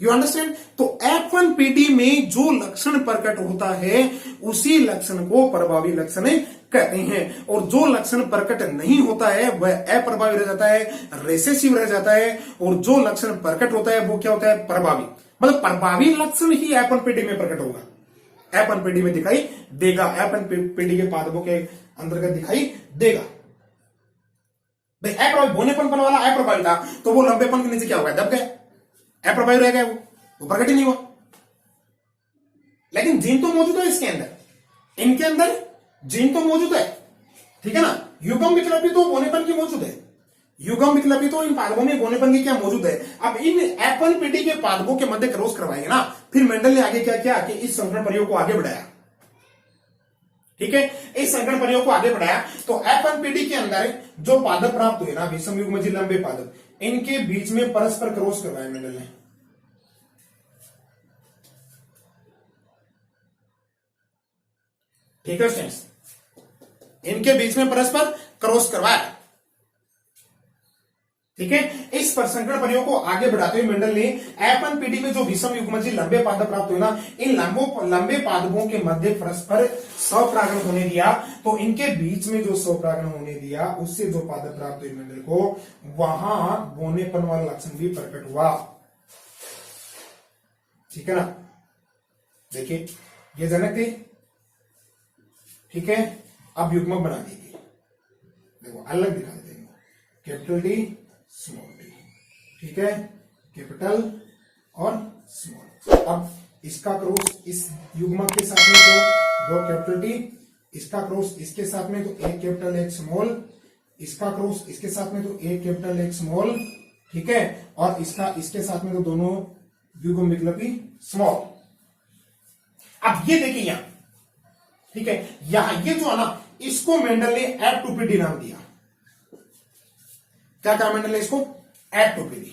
यू अंडरस्टैंड। तो F1PD में जो लक्षण प्रकट होता है उसी लक्षण को प्रभावी लक्षण कहते हैं, और जो लक्षण प्रकट नहीं होता है वह अप्रभावी रह जाता है, रेसेसिव रह जाता है, और जो लक्षण प्रकट होता है वो क्या होता है, प्रभावी। मतलब प्रभावी लक्षण ही F1PD में प्रकट होगा, F1PD में दिखाई देगा, F1PD के पादपों के अंतर्गत दिखाई देगा। अप्रभावी, बोनेपन वाला अप्रभावी था तो वो लंबेपन के नीचे क्या होगा, दब गया, अप्रभावी रह गया, वो प्रकट ही नहीं हुआ। लेकिन जीन तो मौजूद है इसके अंदर, इनके अंदर जीन तो मौजूद है, ठीक है ना। युग्म विकल्पी तो बोनेपन की मौजूद है, युग्म विकल्पी तो इन पादपों में बोनेपन की क्या मौजूद है। अब इन F1PD के पादपों के मध्य क्रॉस करवाएंगे ना, फिर मेंडल ने आगे क्या किया कि इस संकरण प्रयोग को आगे बढ़ाया, ठीक है, इस संकरण प्रयोग को आगे बढ़ाया तो F1PD के अंदर जो पादप प्राप्त हुए ना विषम युग्मजीय लंबे पादप, इनके बीच में परस्पर क्रॉस करवाया मेंडल ने। ठीक है स्टूडेंट्स, इनके बीच में परस्पर क्रॉस करवाया। ठीक है, इस संकरण प्रयोग को आगे बढ़ाते हुए मेंडल ने F1PD में जो विषम युग्मजीय लंबे पादप प्राप्त हुए ना, इन लंबे पादपों के मध्य परस्पर स्वपरागण होने दिया। तो इनके बीच में जो स्वपरागण होने दिया उससे जो पादप प्राप्त हुए मेंडल को, वहां बोनेपन वाला लक्षण भी प्रकट हुआ। ठीक है ना, देखिए ये जनक थे। ठीक है, अब युग्मक बना दीजिए, देखो अलग दिखा देते हैं, कैपिटल डी स्मॉल डी। ठीक है, कैपिटल और स्मॉल। अब इसका क्रॉस इस युग्मक के साथ में दो कैपिटल टी, इसका क्रॉस इसके साथ में तो एक कैपिटल एक स्मॉल, इसका क्रॉस इसके साथ में तो एक कैपिटल एक स्मॉल। ठीक है, और इसका इसके साथ में तो दोनों युग्म विकल्पी स्मॉल। अब ये देखिए यहां, ठीक है, यहां ये जो है ना, इसको मेंडल ने F2PD नाम दिया। क्या कहा मेंडल ने इसको? F2PD।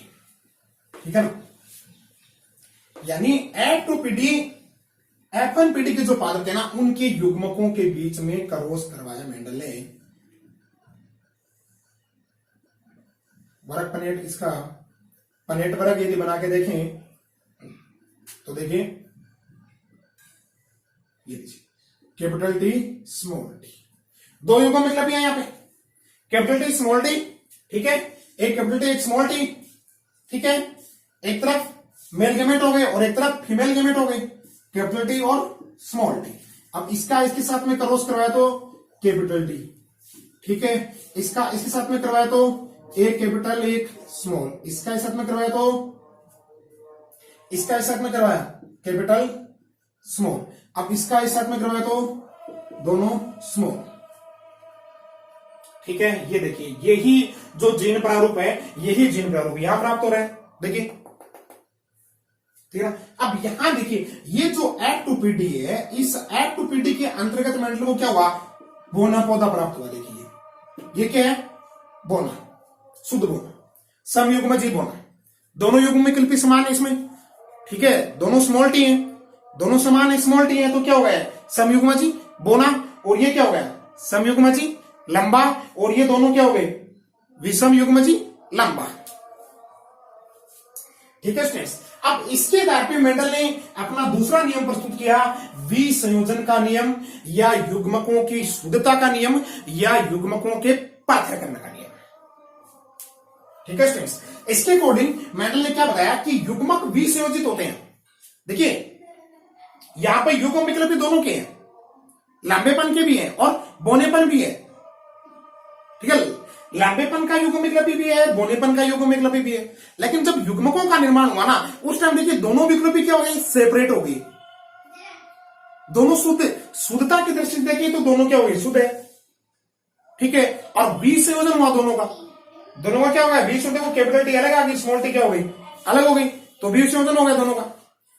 ठीक है ना, यानी F2PD F1PD के जो पादप थे ना, उनके युग्मकों के बीच में क्रॉस करवाया मेंडल ने। वर्ग पनेट, इसका पनेट वर्ग यदि बना के देखें तो देखिए ये लीजिए, कैपिटल टी स्मॉल टी, दो युग्म मतलब है यहां पे, कैपिटल टी स्मॉल टी। ठीक है, एक कैपिटल टी एक स्मॉल टी। ठीक है, एक तरफ मेल गेमेट हो गए और एक तरफ फीमेल गेमेट हो गए, कैपिटल टी और स्मॉल टी। अब इसका इसके साथ में क्रॉस करवाया तो कैपिटल टी। ठीक है, इसका इसके साथ में करवाया तो एक कैपिटल एक स्मॉल, इसका इस साथ में करवाया तो इसका इस साथ में करवाया कैपिटल स्मॉल, अब इसका इस साथ में करवाया तो दोनों स्मॉल। ठीक है, ये देखिए यही जो जीन प्रारूप है, यही जीन प्रारूप यहां प्राप्त हो रहा है। देखिए ठीक है, अब यहां देखिए ये जो F2PD है, इस F2PD के अंतर्गत मेंडल को क्या हुआ? बोना पौधा प्राप्त हुआ। देखिए ये क्या है? बोना, शुद्ध बोना, समयुग्मजीय बोना। दोनों युग्म में विकल्पी समान है इसमें। ठीक है, दोनों स्मॉल टी है, दोनों समान है, स्मॉल टी है, तो क्या हो गया? समयुग्मजीय बोना। और ये क्या हो गया? समयुग्मजीय लंबा। और ये दोनों क्या हो गए? विषम युग्मजीय लंबा। ठीक है स्टूडेंट्स, अब इसके आधार पर मेंडल ने अपना दूसरा नियम प्रस्तुत किया, विसंयोजन का नियम, या युग्मकों की शुद्धता का नियम, या युग्मकों के पृथक्करण का नियम। ठीक है स्टूडेंट्स, इसके अकॉर्डिंग मेंडल ने क्या बताया कि युग्मक विसंयोजित होते हैं। देखिए यहां पर युग्म विकल्प दोनों के हैं, लंबेपन के भी हैं और बोनेपन भी है। ठीक है, लंबेपन का युग्म विकल्प भी है, बोनेपन का युग्म विकल्प भी है। लेकिन जब युग्मकों का निर्माण हुआ ना, उस टाइम देखिए दोनों विकल्प क्या हो गए? सेपरेट हो गई, दोनों शुद्ध। शुद्धता की दृष्टि से देखिए तो दोनों क्या हो गए? शुद्ध है। ठीक है, और विसंयोजन हुआ दोनों का क्या हो गया? विसंयोजन देखो, कैपिटल टी अलग आ गई, स्मॉल टी क्या हो गई? अलग हो गई, तो विसंयोजन हो गया दोनों का।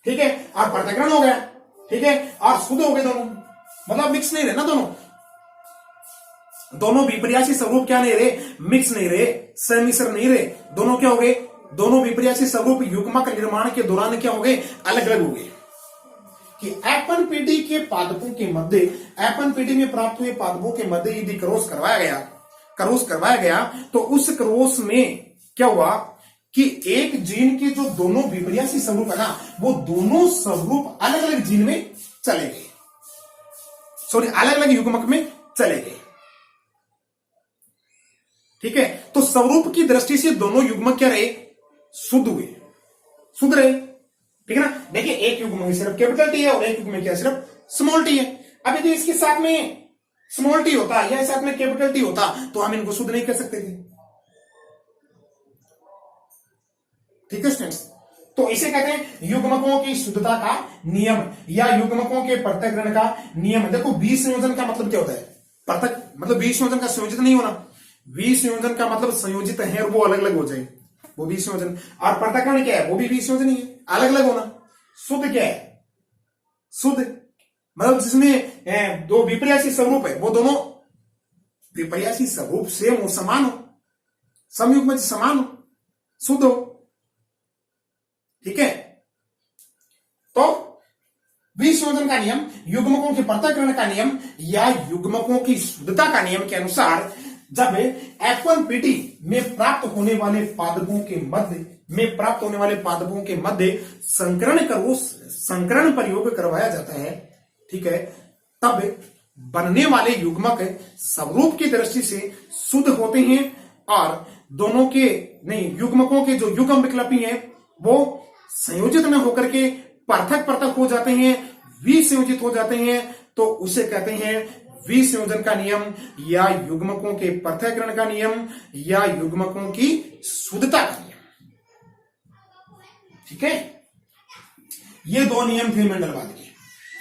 ठीक है, और पृथक्करण हो गया। ठीक है, और शुद्ध हो गए दोनों, मतलब मिक्स नहीं रहे ना दोनों। दोनों विपर्यासी स्वरूप क्या नहीं रहे? मिक्स नहीं रहे, सम्मिश्र नहीं रहे। दोनों क्या हो गए? दोनों विपर्यासी स्वरूप युग्मक निर्माण के दौरान क्या हो गए? अलग अलग हो गए। कि F1PD के पादपों के मध्य, F1PD में प्राप्त हुए पादपों के मध्य यदि क्रॉस करवाया गया तो उस क्रॉस में क्या हुआ कि एक जीन के जो दोनों विपर्यासी स्वरूप है ना, वो दोनों स्वरूप अलग अलग जीन में चले गए, अलग अलग युग्मक में चले गए। ठीक है, तो स्वरूप की दृष्टि से दोनों युग्मक क्या रहे? शुद्ध हुए, शुद्ध रहे। ठीक है ना, देखिए एक युग्म में सिर्फ कैपिटल टी है और एक युग्म में क्या सिर्फ स्मॉल टी है। अब यदि इसके साथ में स्मॉल टी होता या साथ में कैपिटल टी होता तो हम इनको शुद्ध नहीं कर सकते थे। ठीक है स्टूडेंट्स, तो इसे कहते हैं युग्मकों की शुद्धता का नियम या युग्मकों के पृथक्करण का नियम। देखो विसंयोजन का मतलब क्या होता है? पृथक मतलब विसंयोजन का संयोजित नहीं होना। विसंयोजन का मतलब संयोजित है और वो अलग अलग हो जाए, वो विसंयोजन। और पृथक्करण क्या है? वो भी विसंयोजन ही है, अलग अलग होना। शुद्ध क्या है? शुद्ध मतलब जिसमें दो विपर्यासी स्वरूप है, वो दोनों विपर्यासी स्वरूप सेम हो, समान हो, समयुग्मज समान हो, शुद्ध हो। ठीक है, तो विसंयोजन का नियम, युग्मकों के पृथक्करण का नियम या युग्मकों की शुद्धता का नियम के अनुसार जब F1PT में प्राप्त होने वाले पादपों के मध्य संकरण प्रयोग करवाया जाता है, ठीक है, तब बनने वाले युग्मक स्वरूप की दृष्टि से शुद्ध होते हैं और दोनों के युग्मकों के जो युग्म विकल्पी हैं वो संयोजित न होकर के पृथक पृथक हो जाते हैं, विसंयोजित हो जाते हैं, तो उसे कहते हैं विसंयोजन का नियम या युग्मकों के पृथक्करण का नियम या युग्मकों की शुद्धता का नियम। ठीक है, ये दो नियम थे मेंडलवाद के।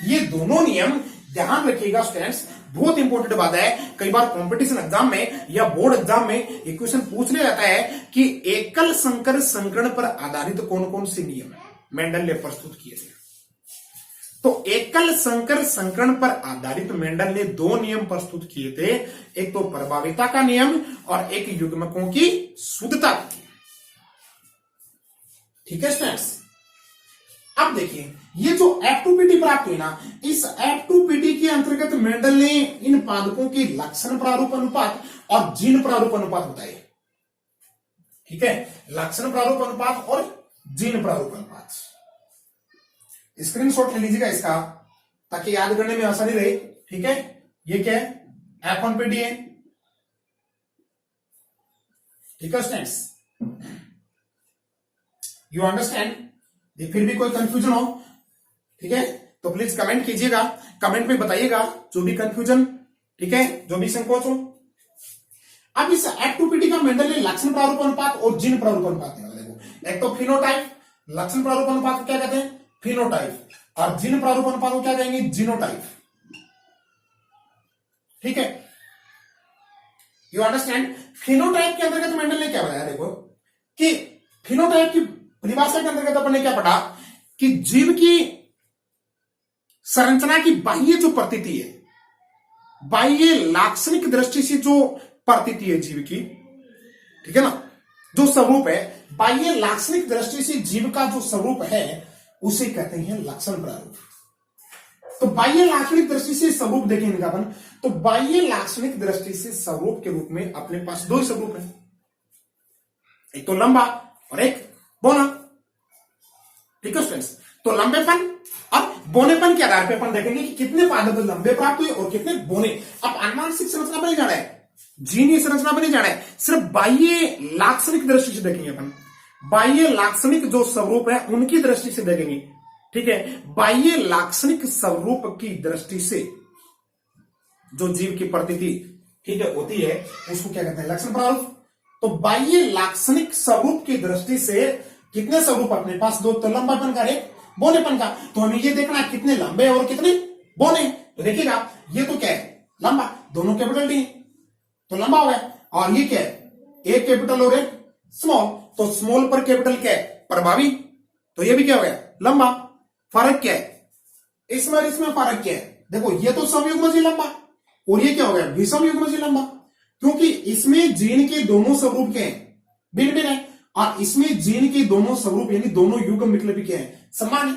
ये दोनों नियम ध्यान रखिएगा स्टूडेंट्स, बहुत इंपॉर्टेंट बात है। कई बार कंपटीशन एग्जाम में या बोर्ड एग्जाम में एक क्वेश्चन पूछ लिया जाता है कि एकल संकर संकरण पर आधारित कौन कौन से नियम मेंडल ने प्रस्तुत किए थे। तो एकल संकर संकरण पर आधारित मेंडल ने दो नियम प्रस्तुत किए थे, एक तो प्रभाविता का नियम और एक युग्मकों की शुद्धता का नियम। ठीक है स्टूडेंट्स, अब देखिए ये जो F2PT प्राप्त हुई ना, इस F2PT के अंतर्गत मेंडल ने इन पादपों की लक्षण प्रारूप अनुपात और जीन प्रारूप अनुपात बताए। ठीक है, लक्षण प्रारूप अनुपात और जीन प्रारूप अनुपात। स्क्रीनशॉट ले लीजिएगा इसका ताकि याद करने में आसानी रहे। ठीक है, ये क्या है, F1PT है। ठीक है स्टूडेंट्स, यू अंडरस्टैंड? फिर भी कोई कंफ्यूजन हो, ठीक है, तो प्लीज कमेंट कीजिएगा, कमेंट में बताइएगा जो भी कंफ्यूजन, ठीक है, जो भी संकोच हो। अब इस F2PT का मेंडल ने लक्षण प्रारूप अनुपात और जीन प्रारूप अनुपात निकाला। देखो, एक तो फिनोटाइप, लक्षण प्रारूप अनुपात को क्या कहते हैं, फिनोटाइप, और जीन प्रारूप अनुपात को क्या कहेंगे, जीनोटाइप। ठीक है, यू अंडरस्टैंड? फिनोटाइप के अंतर्गत मेंडल ने क्या बताया, देखो कि फिनोटाइप की परिभाषा के अंतर्गत अपन ने क्या पढ़ा कि जीव की संरचना की बाह्य जो प्रतीति है, बाह्य लाक्षणिक दृष्टि से जो प्रतीति है जीव की, ठीक है ना, जो स्वरूप है, बाह्य लाक्षणिक दृष्टि से जीव का जो स्वरूप है उसे कहते हैं लक्षण प्रारूप। तो बाह्य लाक्षणिक दृष्टि से स्वरूप देखें इनका अपन, तो बाह्य लाक्षणिक दृष्टि से स्वरूप के रूप में अपने पास दो ही स्वरूप है, एक तो लंबा और एक बोना। ठीक है स्टूडेंट्स, तो लंबेपन और बोनेपन के आधार पर अपन देखेंगे कि कितने पादप लंबे प्राप्त हुए और कितने बोने। अब अनुवांशिक संरचना पर नहीं जाना है, जीनीय संरचना पर नहीं जाना है, सिर्फ बाह्य लाक्षणिक दृष्टि से देखेंगे अपन, बाह्य लाक्षणिक जो स्वरूप है उनकी दृष्टि से देखेंगे। ठीक है, बाह्य लाक्षणिक स्वरूप की दृष्टि से जो जीव की प्रतीति, ठीक है, होती है उसको क्या कहते हैं, लक्षण प्रारूप। तो बाह्य लाक्षणिक स्वरूप की दृष्टि से कितने स्वरूप अपने पास, दो, तो लंबापन का एक बोनेपन का। तो हमें ये देखना कितने लंबे और कितने बोने। तो देखिएगा ये तो क्या है, लंबा, दोनों कैपिटल डी, तो लंबा हो गया। और ये क्या है, एक कैपिटल और एक स्मॉल, तो स्मॉल पर कैपिटल क्या है, प्रभावी, तो ये भी क्या हो गया, लंबा। फर्क क्या है इसमें और इसमें, फर्क क्या है, देखो ये तो समयुग्मज लंबा और ये क्या हो गया, विषम युग्मज लंबा, क्योंकि इसमें जीन के दोनों स्वरूप क्या है, भिन्न भिन्न है, और इसमें जीन के दोनों स्वरूप यानी दोनों युग्म विकल्पी क्या है, समान है।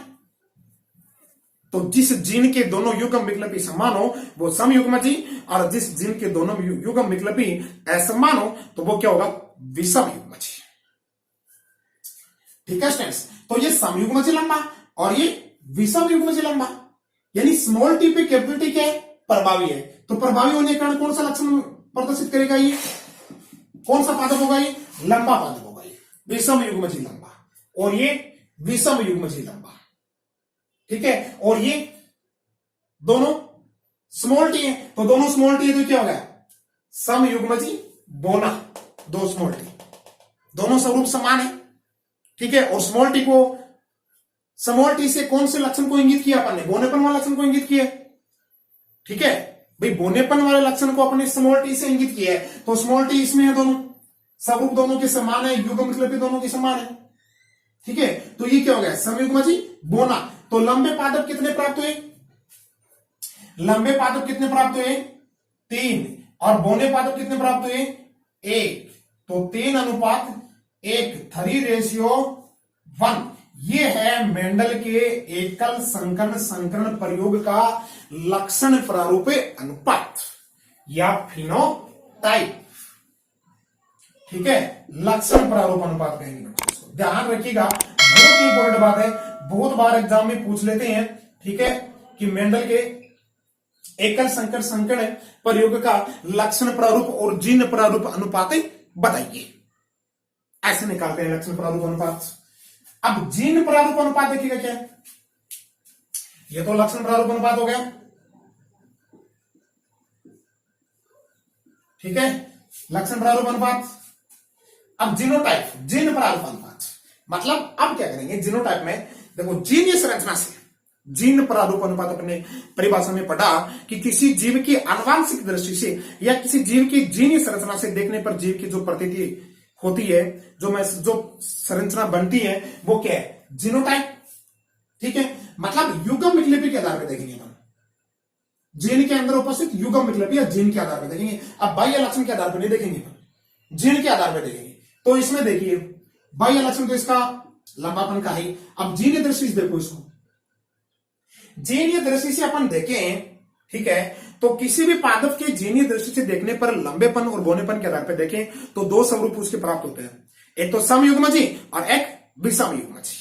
तो जिस जीन के दोनों युग्म विकल्पी समान हो वो समयुग्मजी, और जिस जीन के दोनों युग्म विकल्पी असमान हो तो वो क्या होगा, विषम युग्मजी। ठीक है स्टूडेंट्स, तो ये समयुग्मजी लंबा और ये विषम युग्मजी लंबा, यानी स्मॉल टी पे कैपिटल टी क्या है, प्रभावी है। तो प्रभावी होने के कारण कौन सा लक्षण प्रदर्शित करेगा, ये कौन सा पादप होगा, ये लंबा पादप होगा, ये विषम युग्मजी लंबा, और ये विषम युग्मजी लंबा। ठीक है, और ये दोनों स्मॉल टी है, तो दोनों स्मॉल टी है तो क्या हो गया, समयुग्मजी बोना, दो स्मॉल टी, दोनों स्वरूप समान है। ठीक है, और स्मॉल टी को, स्मॉल टी से कौन से लक्षण को इंगित किया अपन ने, बोनेपन वाले लक्षण को इंगित किया। ठीक है भाई, बोनेपन वाले लक्षण को अपने स्मॉल टी से इंगित किया है, तो स्मॉल टी इसमें है, दोनों स्वरूप दोनों के समान है, युग्म विकल्पी दोनों के समान है। ठीक है, तो ये क्या हो गया, समयुग्मजी बोना। तो लंबे पादप कितने प्राप्त हुए, लंबे पादप कितने प्राप्त हुए? 3, और बौने पादप कितने प्राप्त हुए? 1। तो 3:1, 3:1। ये है मेंडल के एकल संकरण प्रयोग का लक्षण प्रारूप अनुपात या फिनोटाइप। ठीक है, लक्षण प्रारूप अनुपात कहेंगे बच्चों इसको, ध्यान रखिएगा, बहुत ही इंपॉर्टेंट बात है, बहुत बार एग्जाम में पूछ लेते हैं। ठीक है, कि मेंडल के एकल संकरण प्रयोग का लक्षण प्रारूप और जीन प्रारूप अनुपात बताइए, ऐसे निकालते हैं लक्षण प्रारूप अनुपात। अब जीन प्रारूप अनुपात देखिएगा क्या है, ये तो लक्षण प्रारूप अनुपात हो गया। ठीक है, लक्षण प्रारूप अनुपात। अब जीनोटाइप, जीन प्रारूप अनुपात, मतलब अब क्या करेंगे जीनोटाइप में, देखो जीन संरचना से जीन प्रारूप अनुपात अपने परिभाषा में पढ़ा कि किसी जीव की आनुवांशिक दृष्टि से या किसी जीव की जीन संरचना से देखने पर जीव की जो प्रतीति होती है, जो संरचना बनती है, वो क्या है? जीनोटाइप। ठीक है, मतलब युग्म विकल्पी के आधार पर देखेंगे हम, जीन के अंदर उपस्थित युग्म विकल्पी या जीन के आधार पर देखेंगे। अब बाह्य लक्षण के आधार पर नहीं देखेंगे, जीन के आधार पर देखेंगे। तो इसमें देखिए बाह्य लक्षण तो इसका लंबापन का है। अब जीन दृष्टि से देखो इसको, जीनीय दृष्टि से अपन देखें, ठीक है, तो किसी भी पादप के जीनीय दृष्टि से देखने पर लंबेपन और बौनेपन के आधार पर देखें तो 2 स्वरूप उसके प्राप्त होते हैं, एक तो समयुग्मजी और एक विषमयुग्मजी।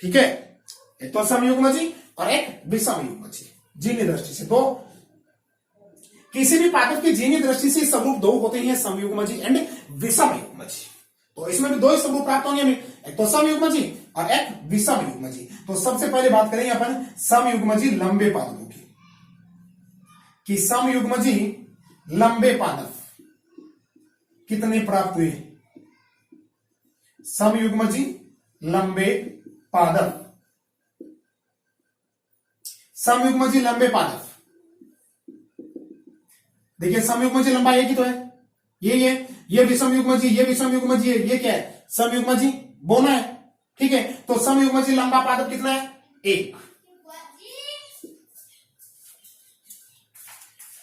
ठीक है, एक तो समयुग्मजी और एक विषमयुग्मजी जीनीय दृष्टि से। तो किसी भी पादप की जीनीय दृष्टि से स्वरूप 2 होते हैं, समयुग्मजी एंड विषमयुग्मजी। तो इसमें भी 2 स्वरूप प्राप्त होंगे हमें, एक तो समयुग्मजी और एक विषमयुग्मजी। तो सबसे पहले बात करेंगे अपन समयुग्मजी लंबे पादपों की, कि समयुग्मजी लंबे पादप कितने प्राप्त हुए? समयुग्मजी लंबे पादप, समयुग्मजी लंबे पादप, देखिए समयुग्मजी लंबा एक ही तो है, ये विषमयुग्मजी, ये विषमयुग्मजी है, ये क्या है? समयुग्मजी बोना है। ठीक है, तो समयुग्मजी लंबा पादप कितना है? 1।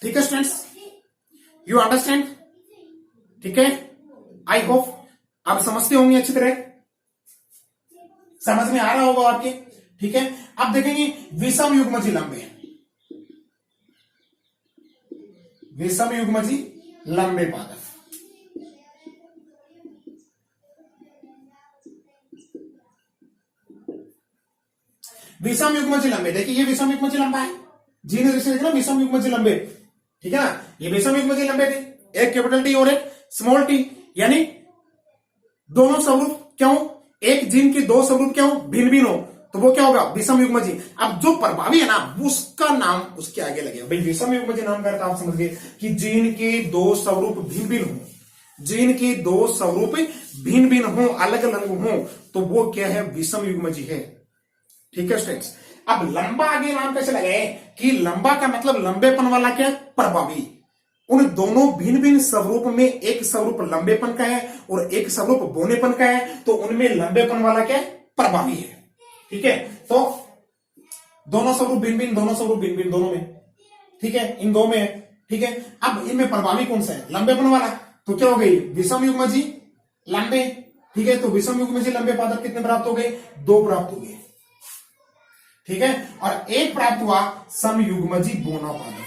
ठीक है स्टूडेंट्स, यू अंडरस्टैंड? ठीक है, आई होप आप समझते होंगे अच्छी तरह, समझ में आ रहा होगा आपके। ठीक है, अब देखेंगे विषमयुग्मजी लंबे, विषमयुग्मजी लंबे पादप। विषमयुग्मजी लंबे, देखिए ये विषमयुग्मजी लंबा है, जीन दृष्टि से देखना विषमयुग्मजी लंबे। ठीक है ना, ये विषमयुग्मजी लंबे थे, एक कैपिटल टी और एक स्मॉल टी, यानी दोनों स्वरूप क्यों, एक जीन के 2 स्वरूप क्यों भिन्न भिन्न हो, तो वो क्या होगा? विषमयुग्मजी। अब जो प्रभावी है ना, उसका नाम उसके आगे लगेगा। भाई विषमयुग्मजी नाम का अर्थ आप समझ गए कि जीन के 2 स्वरूप भिन्न भिन्न हो, जीन के 2 स्वरूप भिन्न भिन्न हो, अलग अलग हो, तो वो क्या है? विषमयुग्मजी है। ठीक है स्टूडेंट्स, अब लंबा आगे नाम कैसे लगाए कि लंबा का मतलब लंबेपन वाला क्या? प्रभावी। उन दोनों भिन्न भिन्न स्वरूप में एक स्वरूप लंबेपन का है और एक स्वरूप बौनेपन का है, तो उनमें लंबेपन वाला क्या है? प्रभावी है। ठीक है, तो दोनों स्वरूप भिन्न भिन्न, दोनों स्वरूप भिन्न भिन्न दोनों में। ठीक है, इन 2 में है। ठीक है, अब इनमें प्रभावी कौन सा है? लंबेपन वाला। तो क्या हो गई? विषमयुग्मजी लंबे। ठीक है, तो विषमयुग्मजी लंबे पादप कितने प्राप्त हो गए? 2 प्राप्त हो गए। ठीक है, और एक प्राप्त हुआ समयुग्मजी बौना पादप,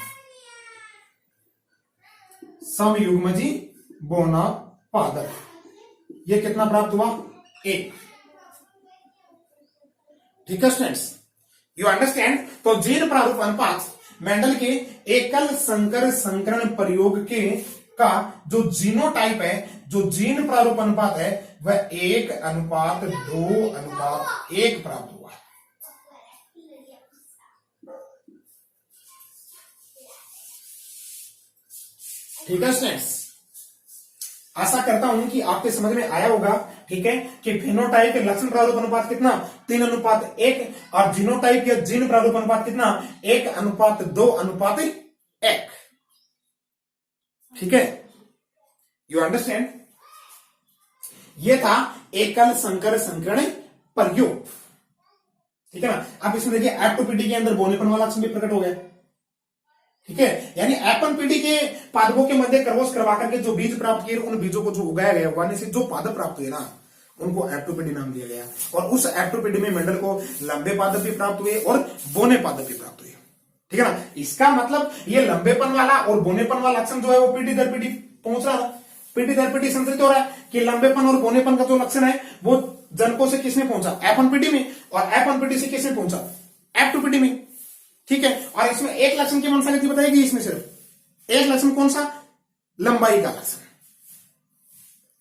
समयुग्मजी बौना पादप, ये कितना प्राप्त हुआ? 1। ठीक है स्टूडेंट्स, यू अंडरस्टैंड? तो जीन प्रारूप अनुपात मेंडल के एकल संकरण प्रयोग के का जो जीनोटाइप है, जो जीन प्रारूप अनुपात है, वह 1:2:1 प्राप्त हुआ। ठीक है स्टूडेंट्स, आशा करता हूं कि आपके समझ में आया होगा। ठीक है, कि फिनोटाइप के लक्षण प्रारूप अनुपात कितना? 3:1, और जीनोटाइप या जीन प्रारूप अनुपात कितना? 1:2:1। ठीक है, यू अंडरस्टैंड? ये था एकल संकरण प्रयोग। ठीक है ना। अब इसमें देखिए F2PD के अंदर बोनेपन वाला लक्षण भी प्रकट हो गया, ठीक है। यानी F1PD के पादपों के मध्य क्रॉस करवा करके जो बीज प्राप्त किए, उन बीजों को जो उगाया गया, उगाने से जो पादप प्राप्त हुए ना, उनको F2PD नाम दिया गया। और उस F2PD में मेंडल को लंबे पादप भी प्राप्त हुए और बोने पादप भी प्राप्त हुए, ठीक है ना। इसका मतलब ये लंबेपन वाला और बोनेपन वाला लक्षण जो है वो पीढ़ी दर पीढ़ी पहुंच रहा था, पीढ़ी दर पीढ़ी संतरित हो रहा है कि लंबेपन और बोनेपन का जो लक्षण है वो जनकों से किसमें पहुंचा, F1PD में, और F1PD से किसमें पहुंचा, F2PD में, ठीक है। और इसमें एक लक्षण की मंशा गति बताएगी, इसमें सिर्फ एक लक्षण कौन सा, लंबाई का लक्षण,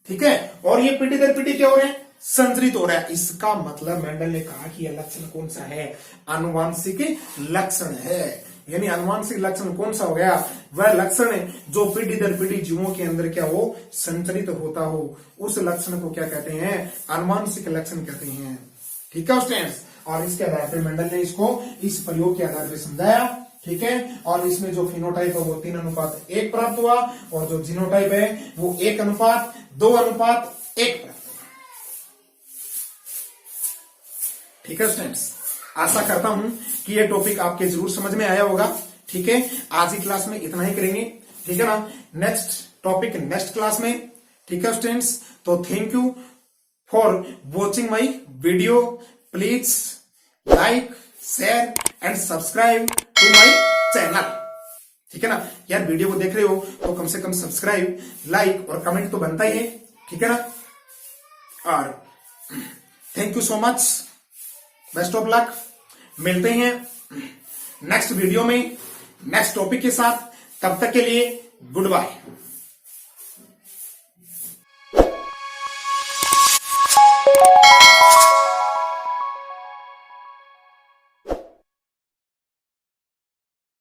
ठीक है। और ये पीढ़ी दर पीढ़ी क्या हो रहे हैं, संचरित हो रहा है। इसका मतलब मेंडल ने कहा कि यह लक्षण कौन सा है, आनुवांशिक लक्षण है। यानी आनुवांशिक लक्षण कौन सा हो गया, वह लक्षण है जो पीढ़ी दर पीढ़ी जीवों के अंदर क्या हो, संचरित होता हो, उस लक्षण को क्या कहते हैं, आनुवांशिक लक्षण कहते हैं, ठीक है स्टूडेंट्स। और इसके आधार पर मेंडल ने इसको इस प्रयोग के आधार पर समझाया, ठीक है। और इसमें जो फिनोटाइप है वो 3:1 प्राप्त हुआ, और जो जीनोटाइप है वो 1:2:1 प्राप्त हुआ, ठीक है स्टूडेंट्स। आशा करता हूं कि ये टॉपिक आपके जरूर समझ में आया होगा, ठीक है। आज की क्लास में इतना ही करेंगे, ठीक है ना। नेक्स्ट टॉपिक नेक्स्ट क्लास में, ठीक है स्टूडेंट्स। तो thank you for watching my video. Please like, share and subscribe to my channel, ठीक है ना। यार वीडियो को देख रहे हो तो कम से कम सब्सक्राइब, लाइक और कमेंट तो बनता ही है, ठीक है ना। और thank you so much, best of luck. मिलते हैं नेक्स्ट वीडियो में नेक्स्ट टॉपिक के साथ, तब तक के लिए गुड बाय।